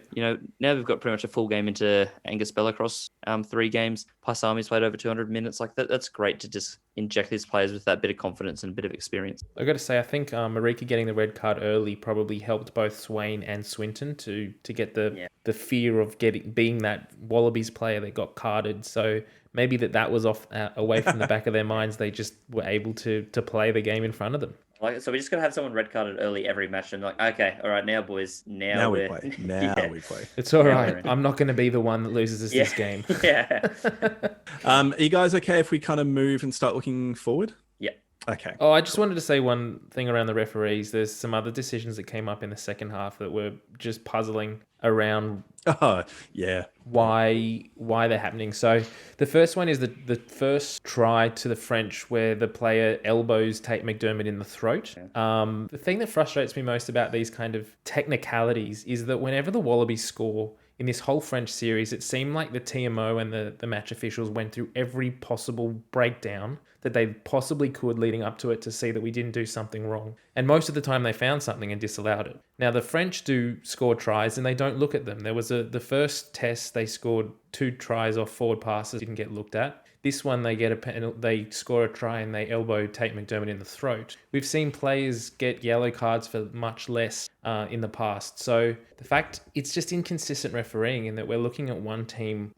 Now we've got pretty much a full game into Angus Bell across 3 games. Paisami's played over 200 minutes. Like that's great to just inject these players with that bit of confidence and a bit of experience. I got to say, I think Marika getting the red card early probably helped both Swain and Swinton to get the fear of being that Wallabies player that got carded. So maybe that was away from the back of their minds. They just were able to play the game in front of them. So we just got to have someone red carded early every match and okay, all right, now boys, now we play. We play. It's all right. I'm not going to be the one that loses us this game. Yeah. Are you guys okay if we kind of move and start looking forward? Yeah. Okay. Oh, I just wanted to say one thing around the referees. There's some other decisions that came up in the second half that were just puzzling around. Oh, yeah. Why they're happening. So the first one is the first try to the French where the player elbows Tate McDermott in the throat. The thing that frustrates me most about these kind of technicalities is that whenever the Wallabies score in this whole French series, it seemed like the TMO and the match officials went through every possible breakdown that they possibly could leading up to it to see that we didn't do something wrong. And most of the time they found something and disallowed it. Now the French do score tries and they don't look at them. There was the first test, they scored 2 tries off forward passes, didn't get looked at. This one, they score a try and they elbow Tate McDermott in the throat. We've seen players get yellow cards for much less in the past. So the fact it's just inconsistent refereeing in that we're looking at one team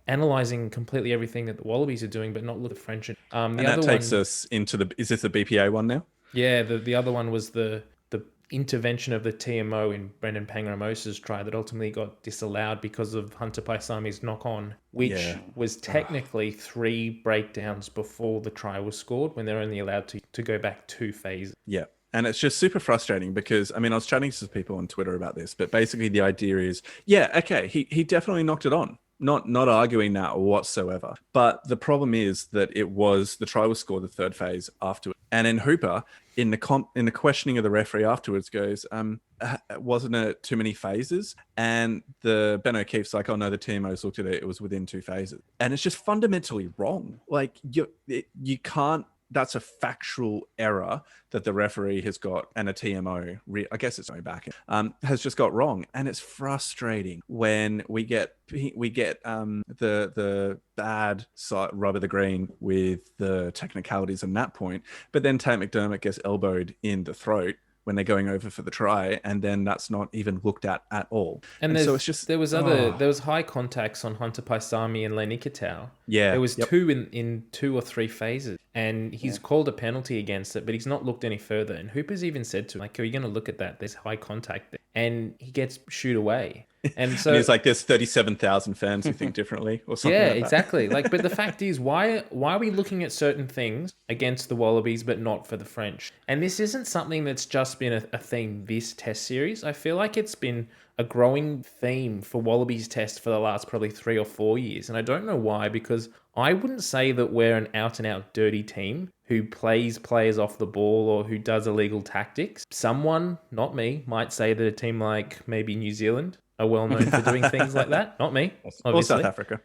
analysing completely everything that the Wallabies are doing, but not look at the French. And that takes us into is this the BPA one now? Yeah, the other one was the intervention of the TMO in Brendan Pangramosa's try that ultimately got disallowed because of Hunter Paisami's knock-on, which was technically 3 breakdowns before the try was scored when they're only allowed to go back 2 phases. Yeah. And it's just super frustrating because, I mean, I was chatting to some people on Twitter about this, but basically the idea is, he definitely knocked it on. Not arguing that whatsoever. But the problem is that the try was scored the 3rd phase afterwards. And then Hooper, in the questioning of the referee afterwards, goes, wasn't it too many phases? And Ben O'Keefe's like, oh no, the TMOs looked at it. It was within 2 phases. And it's just fundamentally wrong. Like you can't. That's a factual error that the referee has got, and a TMO, I guess it's going back, has just got wrong. And it's frustrating when we get the bad rub of the green with the technicalities on that point, but then Tate McDermott gets elbowed in the throat when they're going over for the try, and then that's not even looked at all. And so it's just there was high contacts on Hunter Paisami and Lenny Katau. Yeah, there was 2 in 2 or 3 phases, and he's called a penalty against it, but he's not looked any further. And Hooper's even said to him, like, "Are you going to look at that? There's high contact there," and he gets shooed away. And so and it's like there's 37,000 fans who think differently or something. Yeah, like exactly. But the fact is, why are we looking at certain things against the Wallabies but not for the French? And this isn't something that's just been a theme this test series. I feel like it's been a growing theme for Wallabies test for the last probably 3 or 4 years. And I don't know why, because I wouldn't say that we're an out and out dirty team who plays players off the ball or who does illegal tactics. Someone, not me, might say that a team like maybe New Zealand are well known for doing things like that. Not me, obviously. Or South Africa.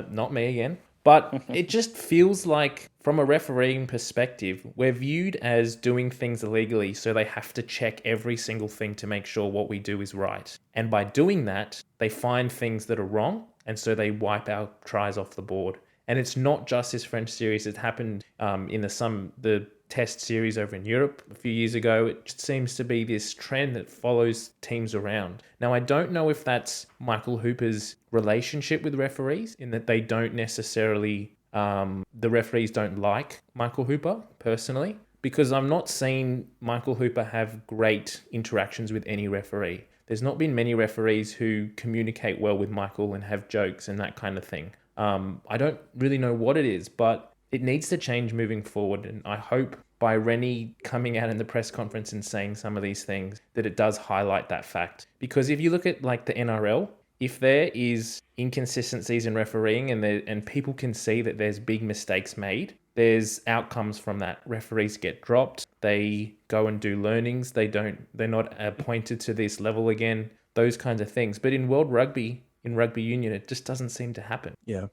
Not me again. But it just feels like, from a refereeing perspective, we're viewed as doing things illegally, so they have to check every single thing to make sure what we do is right. And by doing that, they find things that are wrong, and so they wipe our tries off the board. And it's not just this French series. It happened in the test series over in Europe a few years ago. It just seems to be this trend that follows teams around. Now, I don't know if that's Michael Hooper's relationship with referees, in that they don't necessarily, the referees don't like Michael Hooper personally, because I'm not seeing Michael Hooper have great interactions with any referee. There's not been many referees who communicate well with Michael and have jokes and that kind of thing. I don't really know what it is, but it needs to change moving forward. And I hope by Rennie coming out in the press conference and saying some of these things, that it does highlight that fact. Because if you look at like the NRL, if there is inconsistencies in refereeing and people can see that there's big mistakes made, there's outcomes from that. Referees get dropped. They go and do learnings. They're not appointed to this level again, those kinds of things. But in World Rugby, in rugby union, it just doesn't seem to happen. Yeah.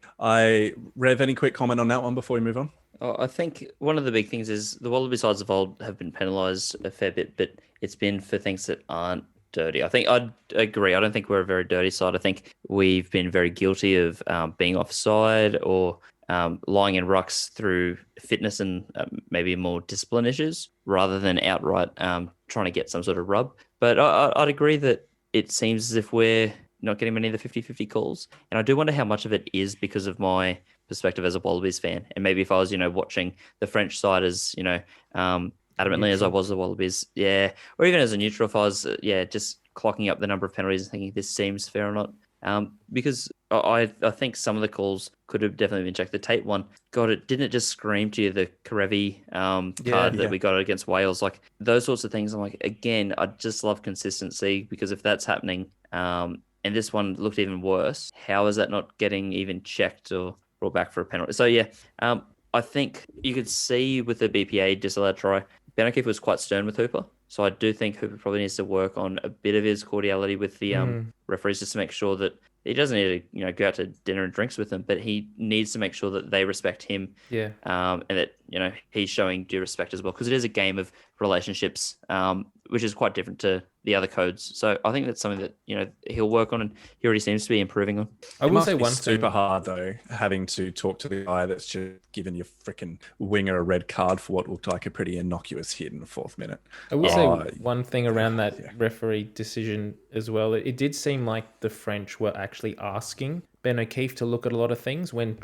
Rev, any quick comment on that one before we move on? I think one of the big things is the Wallaby sides of old have been penalised a fair bit, but it's been for things that aren't dirty. I think I'd agree. I don't think we're a very dirty side. I think we've been very guilty of being offside or lying in rucks through fitness and maybe more discipline issues rather than outright trying to get some sort of rub. But I'd agree that it seems as if we're not getting many of the 50-50 calls. And I do wonder how much of it is because of my perspective as a Wallabies fan. And maybe if I was, watching the French side as, adamantly as I was the Wallabies, yeah, or even as a neutral, if I was, just clocking up the number of penalties and thinking this seems fair or not. Because I think some of the calls could have definitely been checked. The Tate one, God, didn't it just scream to you the Karevi card that we got against Wales? Like those sorts of things. I'm like, again, I just love consistency, because if that's happening, and this one looked even worse, how is that not getting even checked or brought back for a penalty? So I think you could see with the BPA disallowed try, Ben O'Keefe was quite stern with Hooper. So I do think Hooper probably needs to work on a bit of his cordiality with the referees, just to make sure that he doesn't need to, go out to dinner and drinks with them, but he needs to make sure that they respect him. Yeah. And that, he's showing due respect as well, because it is a game of relationships, which is quite different to the other codes. So I think that's something that, he'll work on, and he already seems to be improving on. I will say one super thing. hard though, having to talk to the guy that's just given your freaking winger a red card for what looked like a pretty innocuous hit in the 4th minute. I will say one thing around that referee decision as well. It did seem like the French were actually asking Ben O'Keefe to look at a lot of things when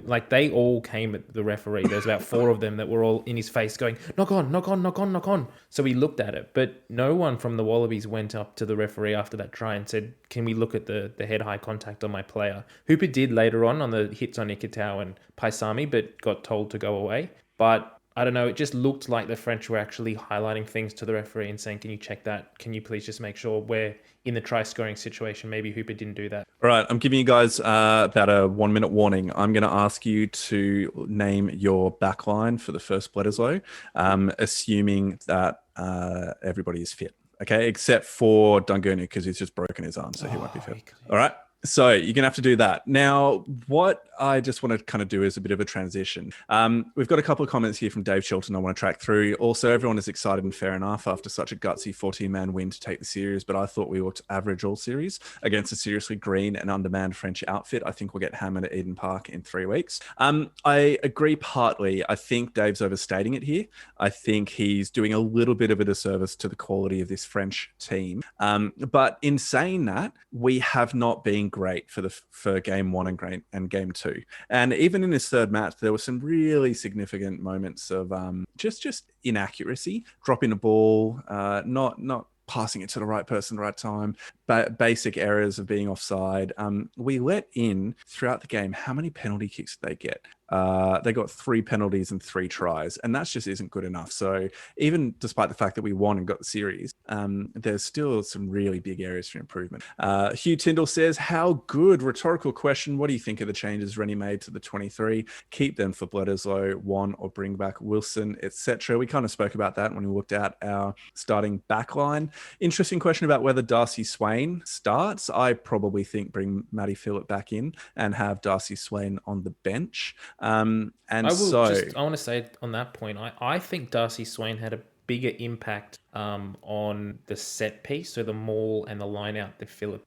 like they all came at the referee. There's about 4 of them that were all in his face going, knock on, knock on, knock on, knock on. So he looked at it, but no one from the Wallabies went up to the referee after that try and said, can we look at the head-high contact on my player? Hooper did later on the hits on Ikitau and Paisami, but got told to go away. But I don't know, it just looked like the French were actually highlighting things to the referee and saying, can you check that? Can you please just make sure we're in the try-scoring situation? Maybe Hooper didn't do that. All right, I'm giving you guys about a 1-minute warning. I'm going to ask you to name your back line for the first Bledisloe, assuming that everybody is fit. Okay, except for Dungurnu, because he's just broken his arm, so he won't be fit. All right. So you're going to have to do that. Now, what I just want to kind of do is a bit of a transition. We've got a couple of comments here from Dave Chilton I want to track through. Also, everyone is excited and fair enough after such a gutsy 14-man win to take the series, but I thought we looked average all series against a seriously green and undermanned French outfit. I think we'll get hammered at Eden Park in 3 weeks. I agree partly. I think Dave's overstating it here. I think he's doing a little bit of a disservice to the quality of this French team. But in saying that, we have not been great for game 1 and game 2, and even in his third match there were some really significant moments of just inaccuracy, dropping the ball, not passing it to the right person at the right time, but basic errors of being offside. We let in throughout the game. How many penalty kicks did they get? They got 3 penalties and 3 tries, and that just isn't good enough. So even despite the fact that we won and got the series, there's still some really big areas for improvement. Hugh Tyndall says, how good? Rhetorical question. What do you think of the changes Rennie made to the 23? Keep them for Bledisloe, 1, or bring back Wilson, etc. We kind of spoke about that when we looked at our starting back line. Interesting question about whether Darcy Swain starts. I probably think bring Matty Phillip back in and have Darcy Swain on the bench. I want to say on that point, I think Darcy Swain had a bigger impact on the set piece, so the maul and the line out than Phillip.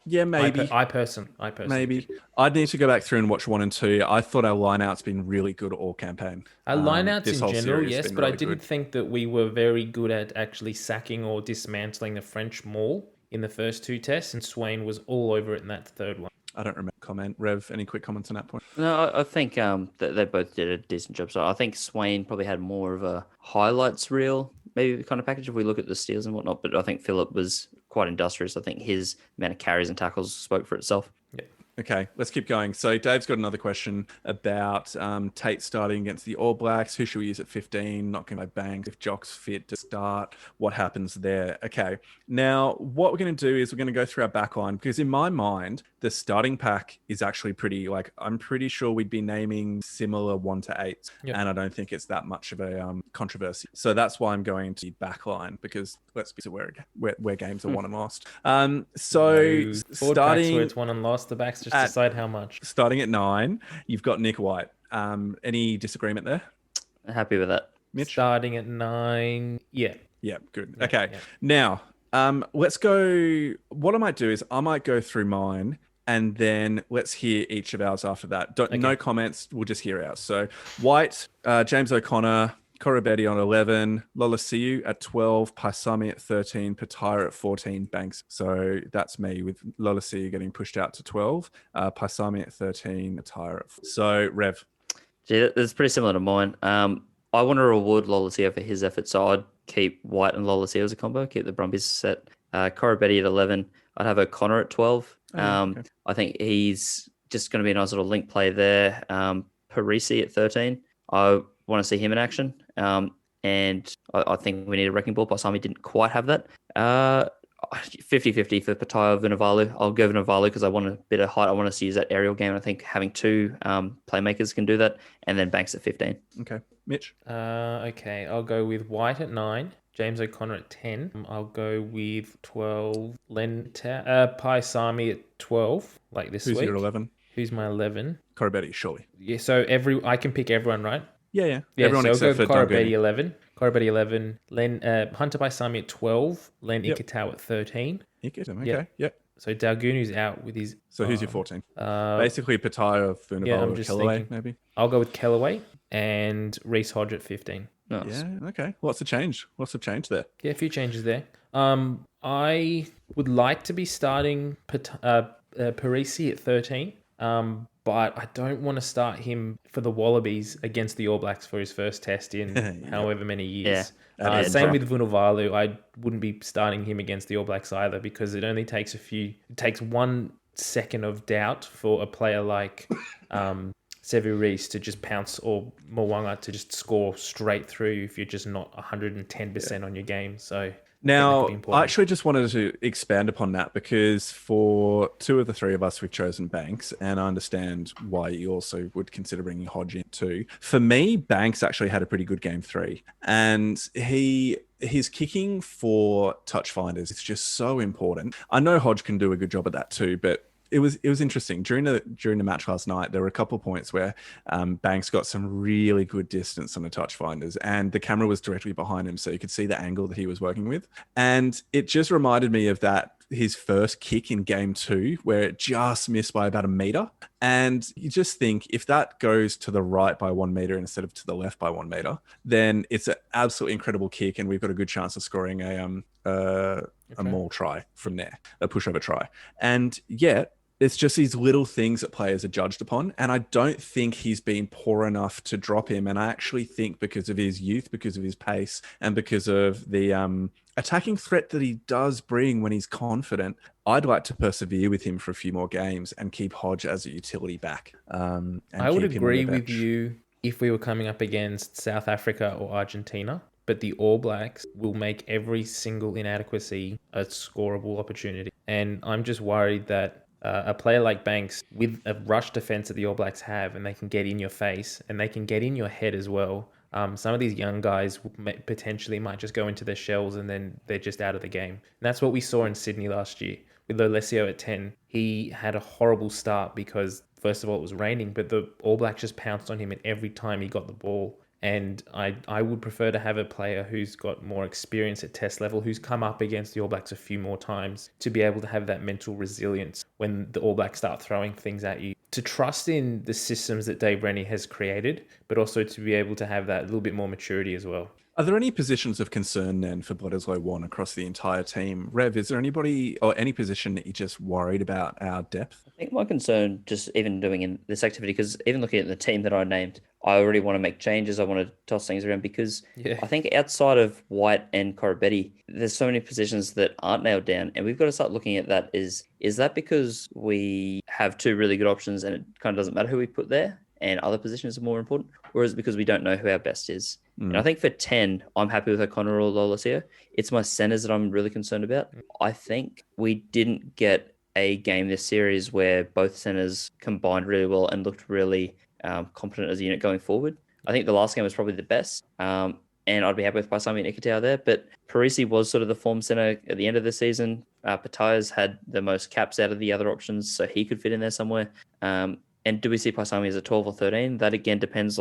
Yeah, maybe. I personally. Maybe. I'd need to go back through and watch 1 and 2. I thought our line-out's been really good all campaign. Our line-outs in general, yes, but really I didn't think that we were very good at actually sacking or dismantling the French maul in the first 2 tests, and Swain was all over it in that third one. I don't remember comment. Rev, any quick comments on that point? No, I think that they both did a decent job. So I think Swain probably had more of a highlights reel, maybe kind of package if we look at the steals and whatnot. But I think Phillip was quite industrious. I think his amount of carries and tackles spoke for itself. Yeah. Okay, let's keep going. So Dave's got another question about Tate starting against the All Blacks. Who should we use at 15? Not going to Banks. If Jock's fit to start, what happens there? Okay, now what we're going to do is we're going to go through our back line, because in my mind, the starting pack is actually pretty, I'm pretty sure we'd be naming similar 1 to 8s. Yep. And I don't think it's that much of a controversy. So that's why I'm going to back line, because let's be where games are won and lost. Starting where it's won and lost, the backs just decide how much. Starting at 9, you've got Nick White. Any disagreement there? Happy with that. Mitch? Starting at 9, yeah. Yeah, good. Okay. Yeah. Now, let's go. What I might do is I might go through mine, and then let's hear each of ours after that. No comments. We'll just hear ours. So White, James O'Connor, Korobetti on 11, Lolosiu at 12, Paisami at 13, Patira at 14, Banks. So that's me with Lolosiu getting pushed out to 12, Paisami at 13, Patira at 14. So Rev. Gee, that's pretty similar to mine. I want to reward Lolosiu for his effort, so I'd keep White and Lolosiu as a combo, keep the Brumbies set. Korobetti at 11, I'd have O'Connor at 12. Okay. I think he's just going to be a nice little link play there. Parisi at 13, I want to see him in action. And I think we need a wrecking ball. Paisami didn't quite have that. 50-50 for Pataia Vunivalu. I'll go Vunivalu because I want a bit of height. I want us to use that aerial game. And I think having 2 playmakers can do that. And then Banks at 15. Okay. Mitch? Okay. I'll go with White at 9. James O'Connor at 10. I'll go with 12. Pai Sami at 12, like this Who's week. your 11? Who's my 11? Corabetti, surely. Yeah, so I can pick everyone, right? Yeah. Yeah, Everyone so I'll go except with for Corabetti Dunguni. 11. Corabetti 11. Hunter Pai Sami at 12. Len Ikitau at 13. Okay, yep. So Dalgunu's out with his... So who's your 14? Basically, Pataya, Yeah, I'm Vunivalu, just Kellaway, thinking. maybe? I'll go with Kellaway and Reece Hodge at 15. Nice. Yeah, okay. What's the change? What's the change there? Yeah, a few changes there. I would like to be starting Parisi at 13, but I don't want to start him for the Wallabies against the All Blacks for his first test in however many years. Yeah. Same with Vunivalu. I wouldn't be starting him against the All Blacks either because it only takes it takes 1 second of doubt for a player like Sevu Reece to just pounce, or Mwanga to just score straight through if you're just not 110% on your game. So now, I actually just wanted to expand upon that because for 2 of the 3 of us, we've chosen Banks, and I understand why you also would consider bringing Hodge in too. For me, Banks actually had a pretty good game 3, and his kicking for touch finders is just so important. I know Hodge can do a good job at that too, but it was interesting during the match last night. There were a couple of points where Banks got some really good distance on the touch finders, and the camera was directly behind him, so you could see the angle that he was working with. And it just reminded me of his first kick in game 2, where it just missed by about 1 meter. And you just think if that goes to the right by 1 meter instead of to the left by 1 meter, then it's an absolutely incredible kick, and we've got a good chance of scoring a maul try from there, a pushover try. And yet, it's just these little things that players are judged upon. And I don't think he's been poor enough to drop him. And I actually think because of his youth, because of his pace, and because of the attacking threat that he does bring when he's confident, I'd like to persevere with him for a few more games and keep Hodge as a utility back. And I would keep him on agree the with bench. you if we were coming up against South Africa or Argentina. But the All Blacks will make every single inadequacy a scoreable opportunity. And I'm just worried that a player like Banks, with a rush defense that the All Blacks have, and they can get in your face and they can get in your head as well. Some of these young guys potentially might just go into their shells and then they're just out of the game. And that's what we saw in Sydney last year with Lolesio at 10. He had a horrible start because, first of all, it was raining, but the All Blacks just pounced on him at every time he got the ball. And I would prefer to have a player who's got more experience at test level, who's come up against the All Blacks a few more times, to be able to have that mental resilience when the All Blacks start throwing things at you. To trust in the systems that Dave Rennie has created, but also to be able to have that little bit more maturity as well. Are there any positions of concern then for Bledisloe 1 across the entire team? Rev, is there anybody or any position that you're just worried about our depth? I think my concern, just even doing in this activity, because even looking at the team that I named, I already want to make changes. I want to toss things around because I think outside of White and Corabetti, there's so many positions that aren't nailed down, and we've got to start looking at that. Is that because we have 2 really good options and it kind of doesn't matter who we put there and other positions are more important? Or is it because we don't know who our best is? And I think for 10, I'm happy with O'Connor or Lolesio. It's my centers that I'm really concerned about. I think we didn't get a game this series where both centers combined really well and looked really competent as a unit going forward. I think the last game was probably the best. And I'd be happy with Paisami and Ikitau there. But Parisi was sort of the form center at the end of the season. Pataya's had the most caps out of the other options, so he could fit in there somewhere. And do we see Paisami as a 12 or 13? That again depends.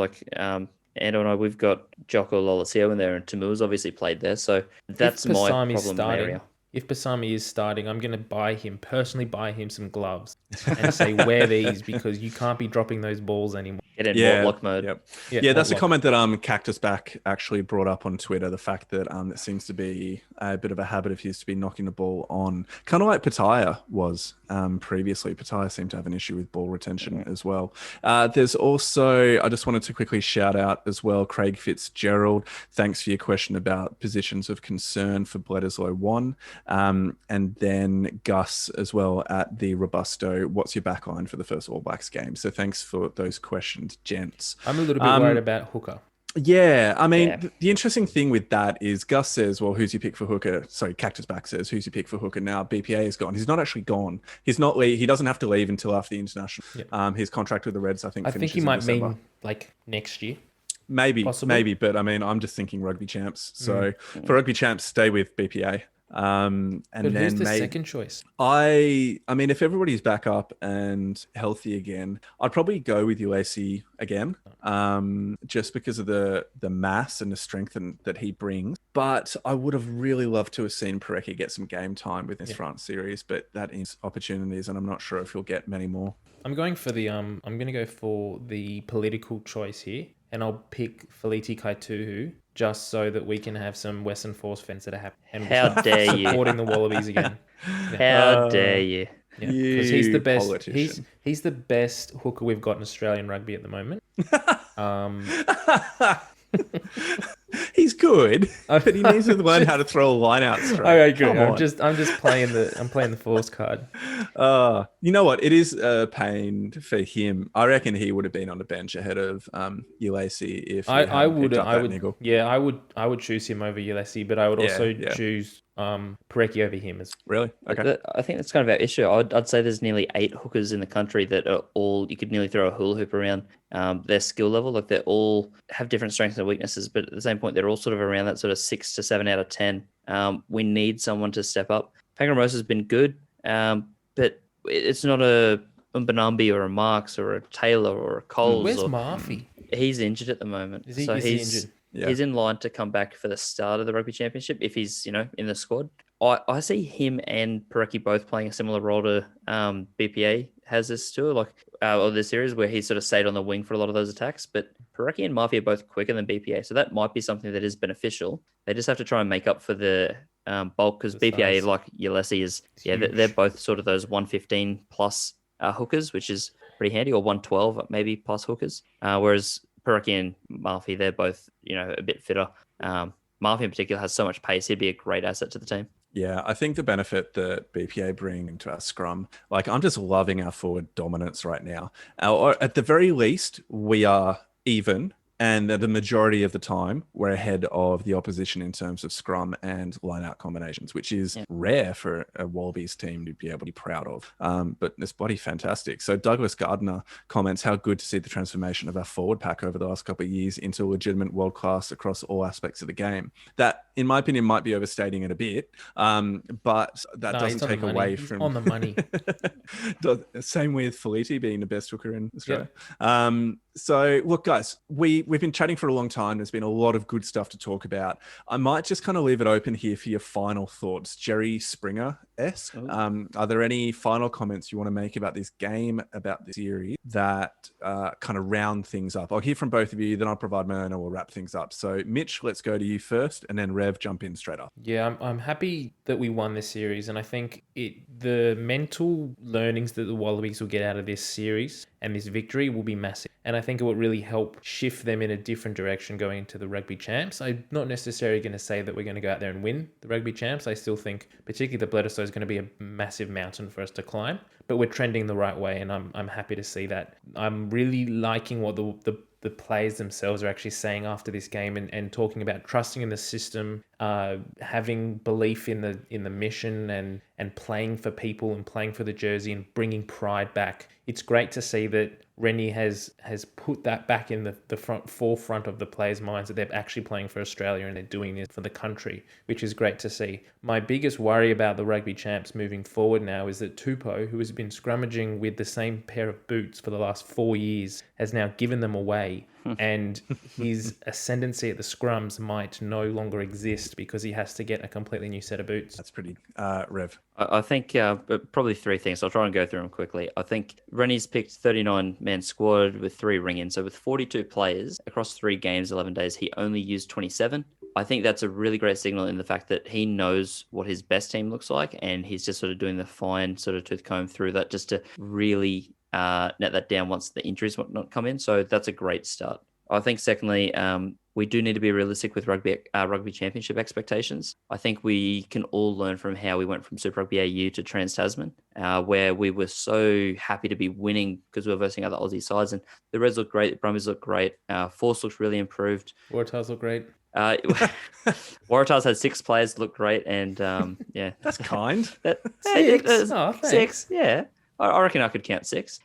Ando and I, we've got Jocko Lolesio in there, and Tamu's obviously played there. So that's my problem area. If Pasami is starting, I'm going to personally buy him some gloves and say, wear these because you can't be dropping those balls anymore. Get in Mortlock mode. Yep. Yeah, that's a comment that Cactus Back actually brought up on Twitter. The fact that it seems to be a bit of a habit of his to be knocking the ball on, kind of like Pataya was previously. Pataya seemed to have an issue with ball retention as well. There's also, I just wanted to quickly shout out as well, Craig Fitzgerald. Thanks for your question about positions of concern for Bledisloe 1. And then Gus as well at the Robusto. What's your backline for the first All Blacks game? So thanks for those questions, gents. I'm a little bit worried about Hooker. Yeah, I mean, the interesting thing with that is Gus says, well, who's your pick for Hooker? Sorry, Cactus Back says, who's your pick for Hooker? Now, BPA is gone. He's not actually gone. He doesn't have to leave until after the international. His contract with the Reds, I think he might mean like next year. maybe, Possible. but I mean, I'm just thinking rugby champs. So for rugby champs, stay with BPA. And But then who's the second choice? I mean, if everybody's back up and healthy again, I'd probably go with UAC again, just because of the mass and the strength that he brings. But I would have really loved to have seen Parecki get some game time with this France series, but that is opportunities, and I'm not sure if he'll get many more. I'm going for I'm going to go for the political choice here, and I'll pick Feliti Kaituhu just so that we can have some Western Force fans that are happy and How dare you? supporting the Wallabies again. How dare you? Yeah, because he's the You best. politician. He's the best hooker we've got in Australian rugby at the moment. He's good, but he needs to learn how to throw a line out straight. Okay, good. Come I'm on. just playing the Force card. You know what? It is a pain for him. I reckon he would have been on the bench ahead of UAC if I would niggle. yeah, I would choose him over Ulysses, but I would also choose Parecki over him as Really? Okay. I think that's kind of our issue. I'd say there's nearly 8 hookers in the country that are all, you could nearly throw a hula hoop around their skill level. Like they all have different strengths and weaknesses, but at the same point, they're all sort of around that sort of 6 to 7 out of 10. We need someone to step up. Pangarosa has been good, but it's not a Umbanambi or a Marks or a Taylor or a Coles. Where's Marfy? He's injured at the moment. Is he injured? Yeah. He's in line to come back for the start of the rugby championship if he's, in the squad. I see him and Parecki both playing a similar role to BPA has this tour, or this series where he sort of stayed on the wing for a lot of those attacks. But Parecki and Murphy are both quicker than BPA, so that might be something that is beneficial. They just have to try and make up for the bulk, because BPA, size. like Ulysses, is they're both sort of those 115 plus hookers, which is pretty handy, or 112 maybe plus hookers. Whereas Parecki and Murphy, they're both a bit fitter. Murphy in particular has so much pace; he'd be a great asset to the team. Yeah, I think the benefit that BPA bring to our scrum, I'm just loving our forward dominance right now. Or at the very least, we are even, and the majority of the time, we're ahead of the opposition in terms of scrum and line-out combinations, which is rare for a Wallabies team to be able to be proud of. But it's bloody fantastic. So Douglas Gardner comments, how good to see the transformation of our forward pack over the last couple of years into legitimate world-class across all aspects of the game. That, in my opinion, might be overstating it a bit, but that doesn't take away from... on the money. Same with Feliti being the best hooker in Australia. Yeah. So, look, guys, we've been chatting for a long time. There's been a lot of good stuff to talk about. I might just kind of leave it open here for your final thoughts. Jerry Springer-esque. Are there any final comments you want to make about this game, about this series, that kind of round things up? I'll hear from both of you, then I'll provide my own and we'll wrap things up. So, Mitch, let's go to you first, and then Rev, jump in straight up. Yeah, I'm happy that we won this series, and I think the mental learnings that the Wallabies will get out of this series and this victory will be massive. And I think it would really help shift them in a different direction going into the rugby champs. I'm not necessarily going to say that we're going to go out there and win the rugby champs. I still think particularly the Bledisloe is going to be a massive mountain for us to climb, but we're trending the right way, and I'm happy to see that. I'm really liking what the players themselves are actually saying after this game, and talking about trusting in the system, having belief in the mission, and playing for people and playing for the jersey and bringing pride back. It's great to see that Rennie has put that back in the forefront of the players' minds, that they're actually playing for Australia and they're doing it for the country, which is great to see. My biggest worry about the rugby champs moving forward now is that Tupou, who has been scrummaging with the same pair of boots for the last 4 years, has now given them away. And his ascendancy at the scrums might no longer exist because he has to get a completely new set of boots. That's pretty Rev. I think probably 3 things. I'll try and go through them quickly. I think Rennie's picked 39-man squad with 3 ring-ins. So with 42 players across 3 games, 11 days, he only used 27. I think that's a really great signal in the fact that he knows what his best team looks like, and he's just sort of doing the fine sort of tooth comb through that just to really net that down once the injuries not come in. So that's a great start. I think secondly, we do need to be realistic with rugby championship expectations. I think we can all learn from how we went from Super Rugby AU to Trans-Tasman, where we were so happy to be winning because we were versing other Aussie sides, and the Reds looked great, the Brumbies looked great, Force looked really improved. Waratahs look great. Waratahs had 6 players look great, and yeah, that's kind. 6, yeah. I reckon I could count 6.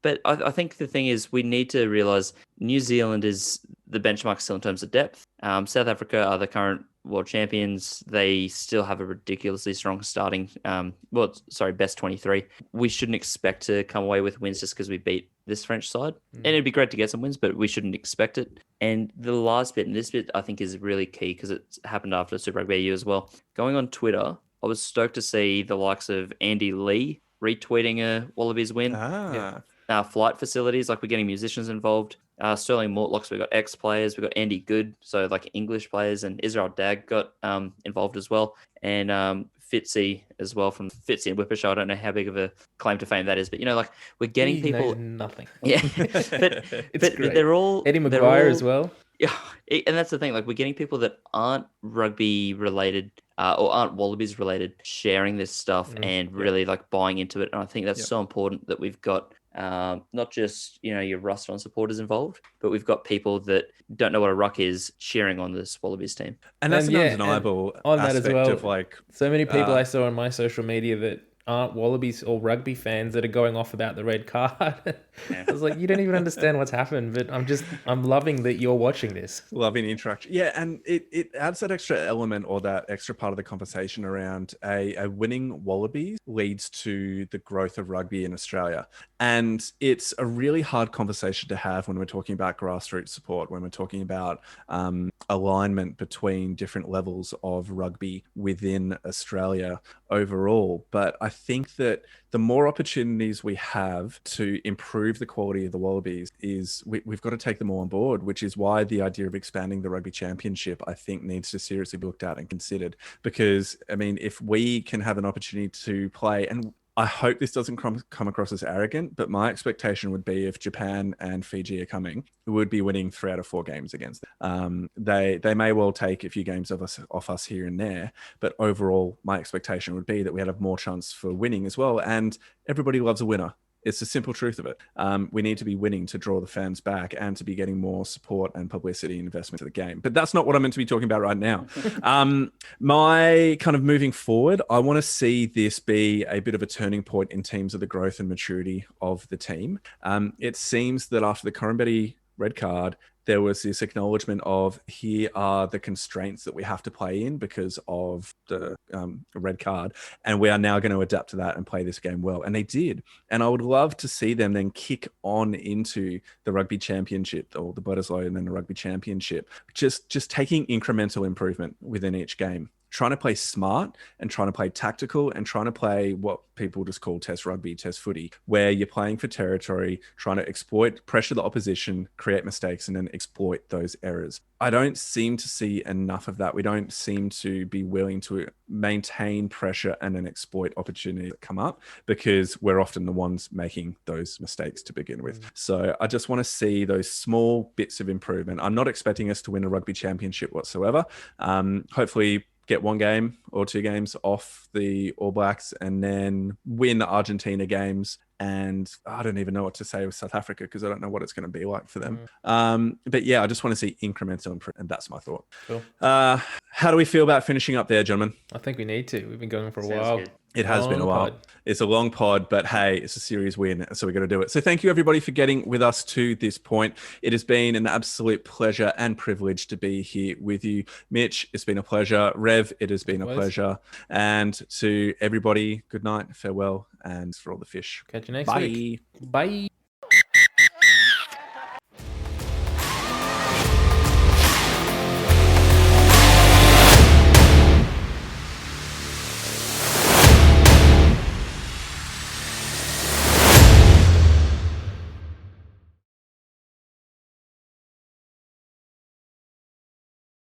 But I think the thing is, we need to realise New Zealand is the benchmark still in terms of depth. South Africa are the current world champions. They still have a ridiculously strong starting, best 23. We shouldn't expect to come away with wins just because we beat this French side. And it'd be great to get some wins, but we shouldn't expect it. And the last bit, and this bit I think is really key because it happened after Super Rugby AU as well. Going on Twitter, I was stoked to see the likes of Andy Lee retweeting a Wallabies win. Flight facilities, like we're getting musicians involved. Sterling Mortlocks, we've got ex-players. We've got Andy Good, so like English players, and Israel Dag got involved as well. And Fitzy as well from Fitzy and Whipper Show. I don't know how big of a claim to fame that is, but like we're getting He people. knows nothing. Yeah, but great. they're all Eddie McGuire as well. Yeah, and that's the thing. Like we're getting people that aren't rugby related or aren't Wallabies related sharing this stuff and really like buying into it. And I think that's so important that we've got not just your Ruston supporters involved, but we've got people that don't know what a ruck is cheering on this Wallabies team. And that's an undeniable on that aspect as well. of like so many people I saw on my social media that aren't Wallabies or rugby fans that are going off about the red card. I was like, you don't even understand what's happened, but I'm loving that you're watching this. Loving interaction. Yeah, and it adds that extra element or that extra part of the conversation around a winning Wallabies leads to the growth of rugby in Australia. And it's a really hard conversation to have when we're talking about grassroots support, when we're talking about alignment between different levels of rugby within Australia overall. But I think that the more opportunities we have to improve the quality of the Wallabies is we've got to take them all on board, which is why the idea of expanding the rugby championship, I think, needs to seriously be looked at and considered. Because, I mean, if we can have an opportunity to play, and I hope this doesn't come across as arrogant, but my expectation would be if Japan and Fiji are coming, we would be winning 3 out of 4 games against them. They may well take a few games off us here and there, but overall, my expectation would be that we have more chance for winning as well. And everybody loves a winner. It's the simple truth of it. We need to be winning to draw the fans back and to be getting more support and publicity and investment to the game. But that's not what I'm meant to be talking about right now. My kind of moving forward, I want to see this be a bit of a turning point in terms of the growth and maturity of the team. It seems that after the Corambetti red card, there was this acknowledgement of here are the constraints that we have to play in because of the red card. And we are now going to adapt to that and play this game well. And they did. And I would love to see them then kick on into the rugby championship or the Bledisloe and then the rugby championship, just taking incremental improvement within each game. Trying to play smart and trying to play tactical and trying to play what people just call test rugby, test footy, where you're playing for territory, trying to exploit, pressure the opposition, create mistakes, and then exploit those errors. I don't seem to see enough of that. We don't seem to be willing to maintain pressure and then exploit opportunities that come up because we're often the ones making those mistakes to begin with. So I just want to see those small bits of improvement. I'm not expecting us to win a rugby championship whatsoever. Hopefully, get 1 game or 2 games off the All Blacks and then win the Argentina games. And I don't even know what to say with South Africa because I don't know what it's going to be like for them. But yeah, I just want to see incremental improvement. And that's my thought. Cool. How do we feel about finishing up there, gentlemen? I think we need to. We've been going for a Sounds while. good. It has been a while. Pod. It's a long pod, but hey, it's a series win, so we're going to do it. So thank you, everybody, for getting with us to this point. It has been an absolute pleasure and privilege to be here with you. Mitch, it's been a pleasure. Rev, it has been a pleasure. And to everybody, good night, farewell, and for all the fish. Catch you next Bye. week. Bye.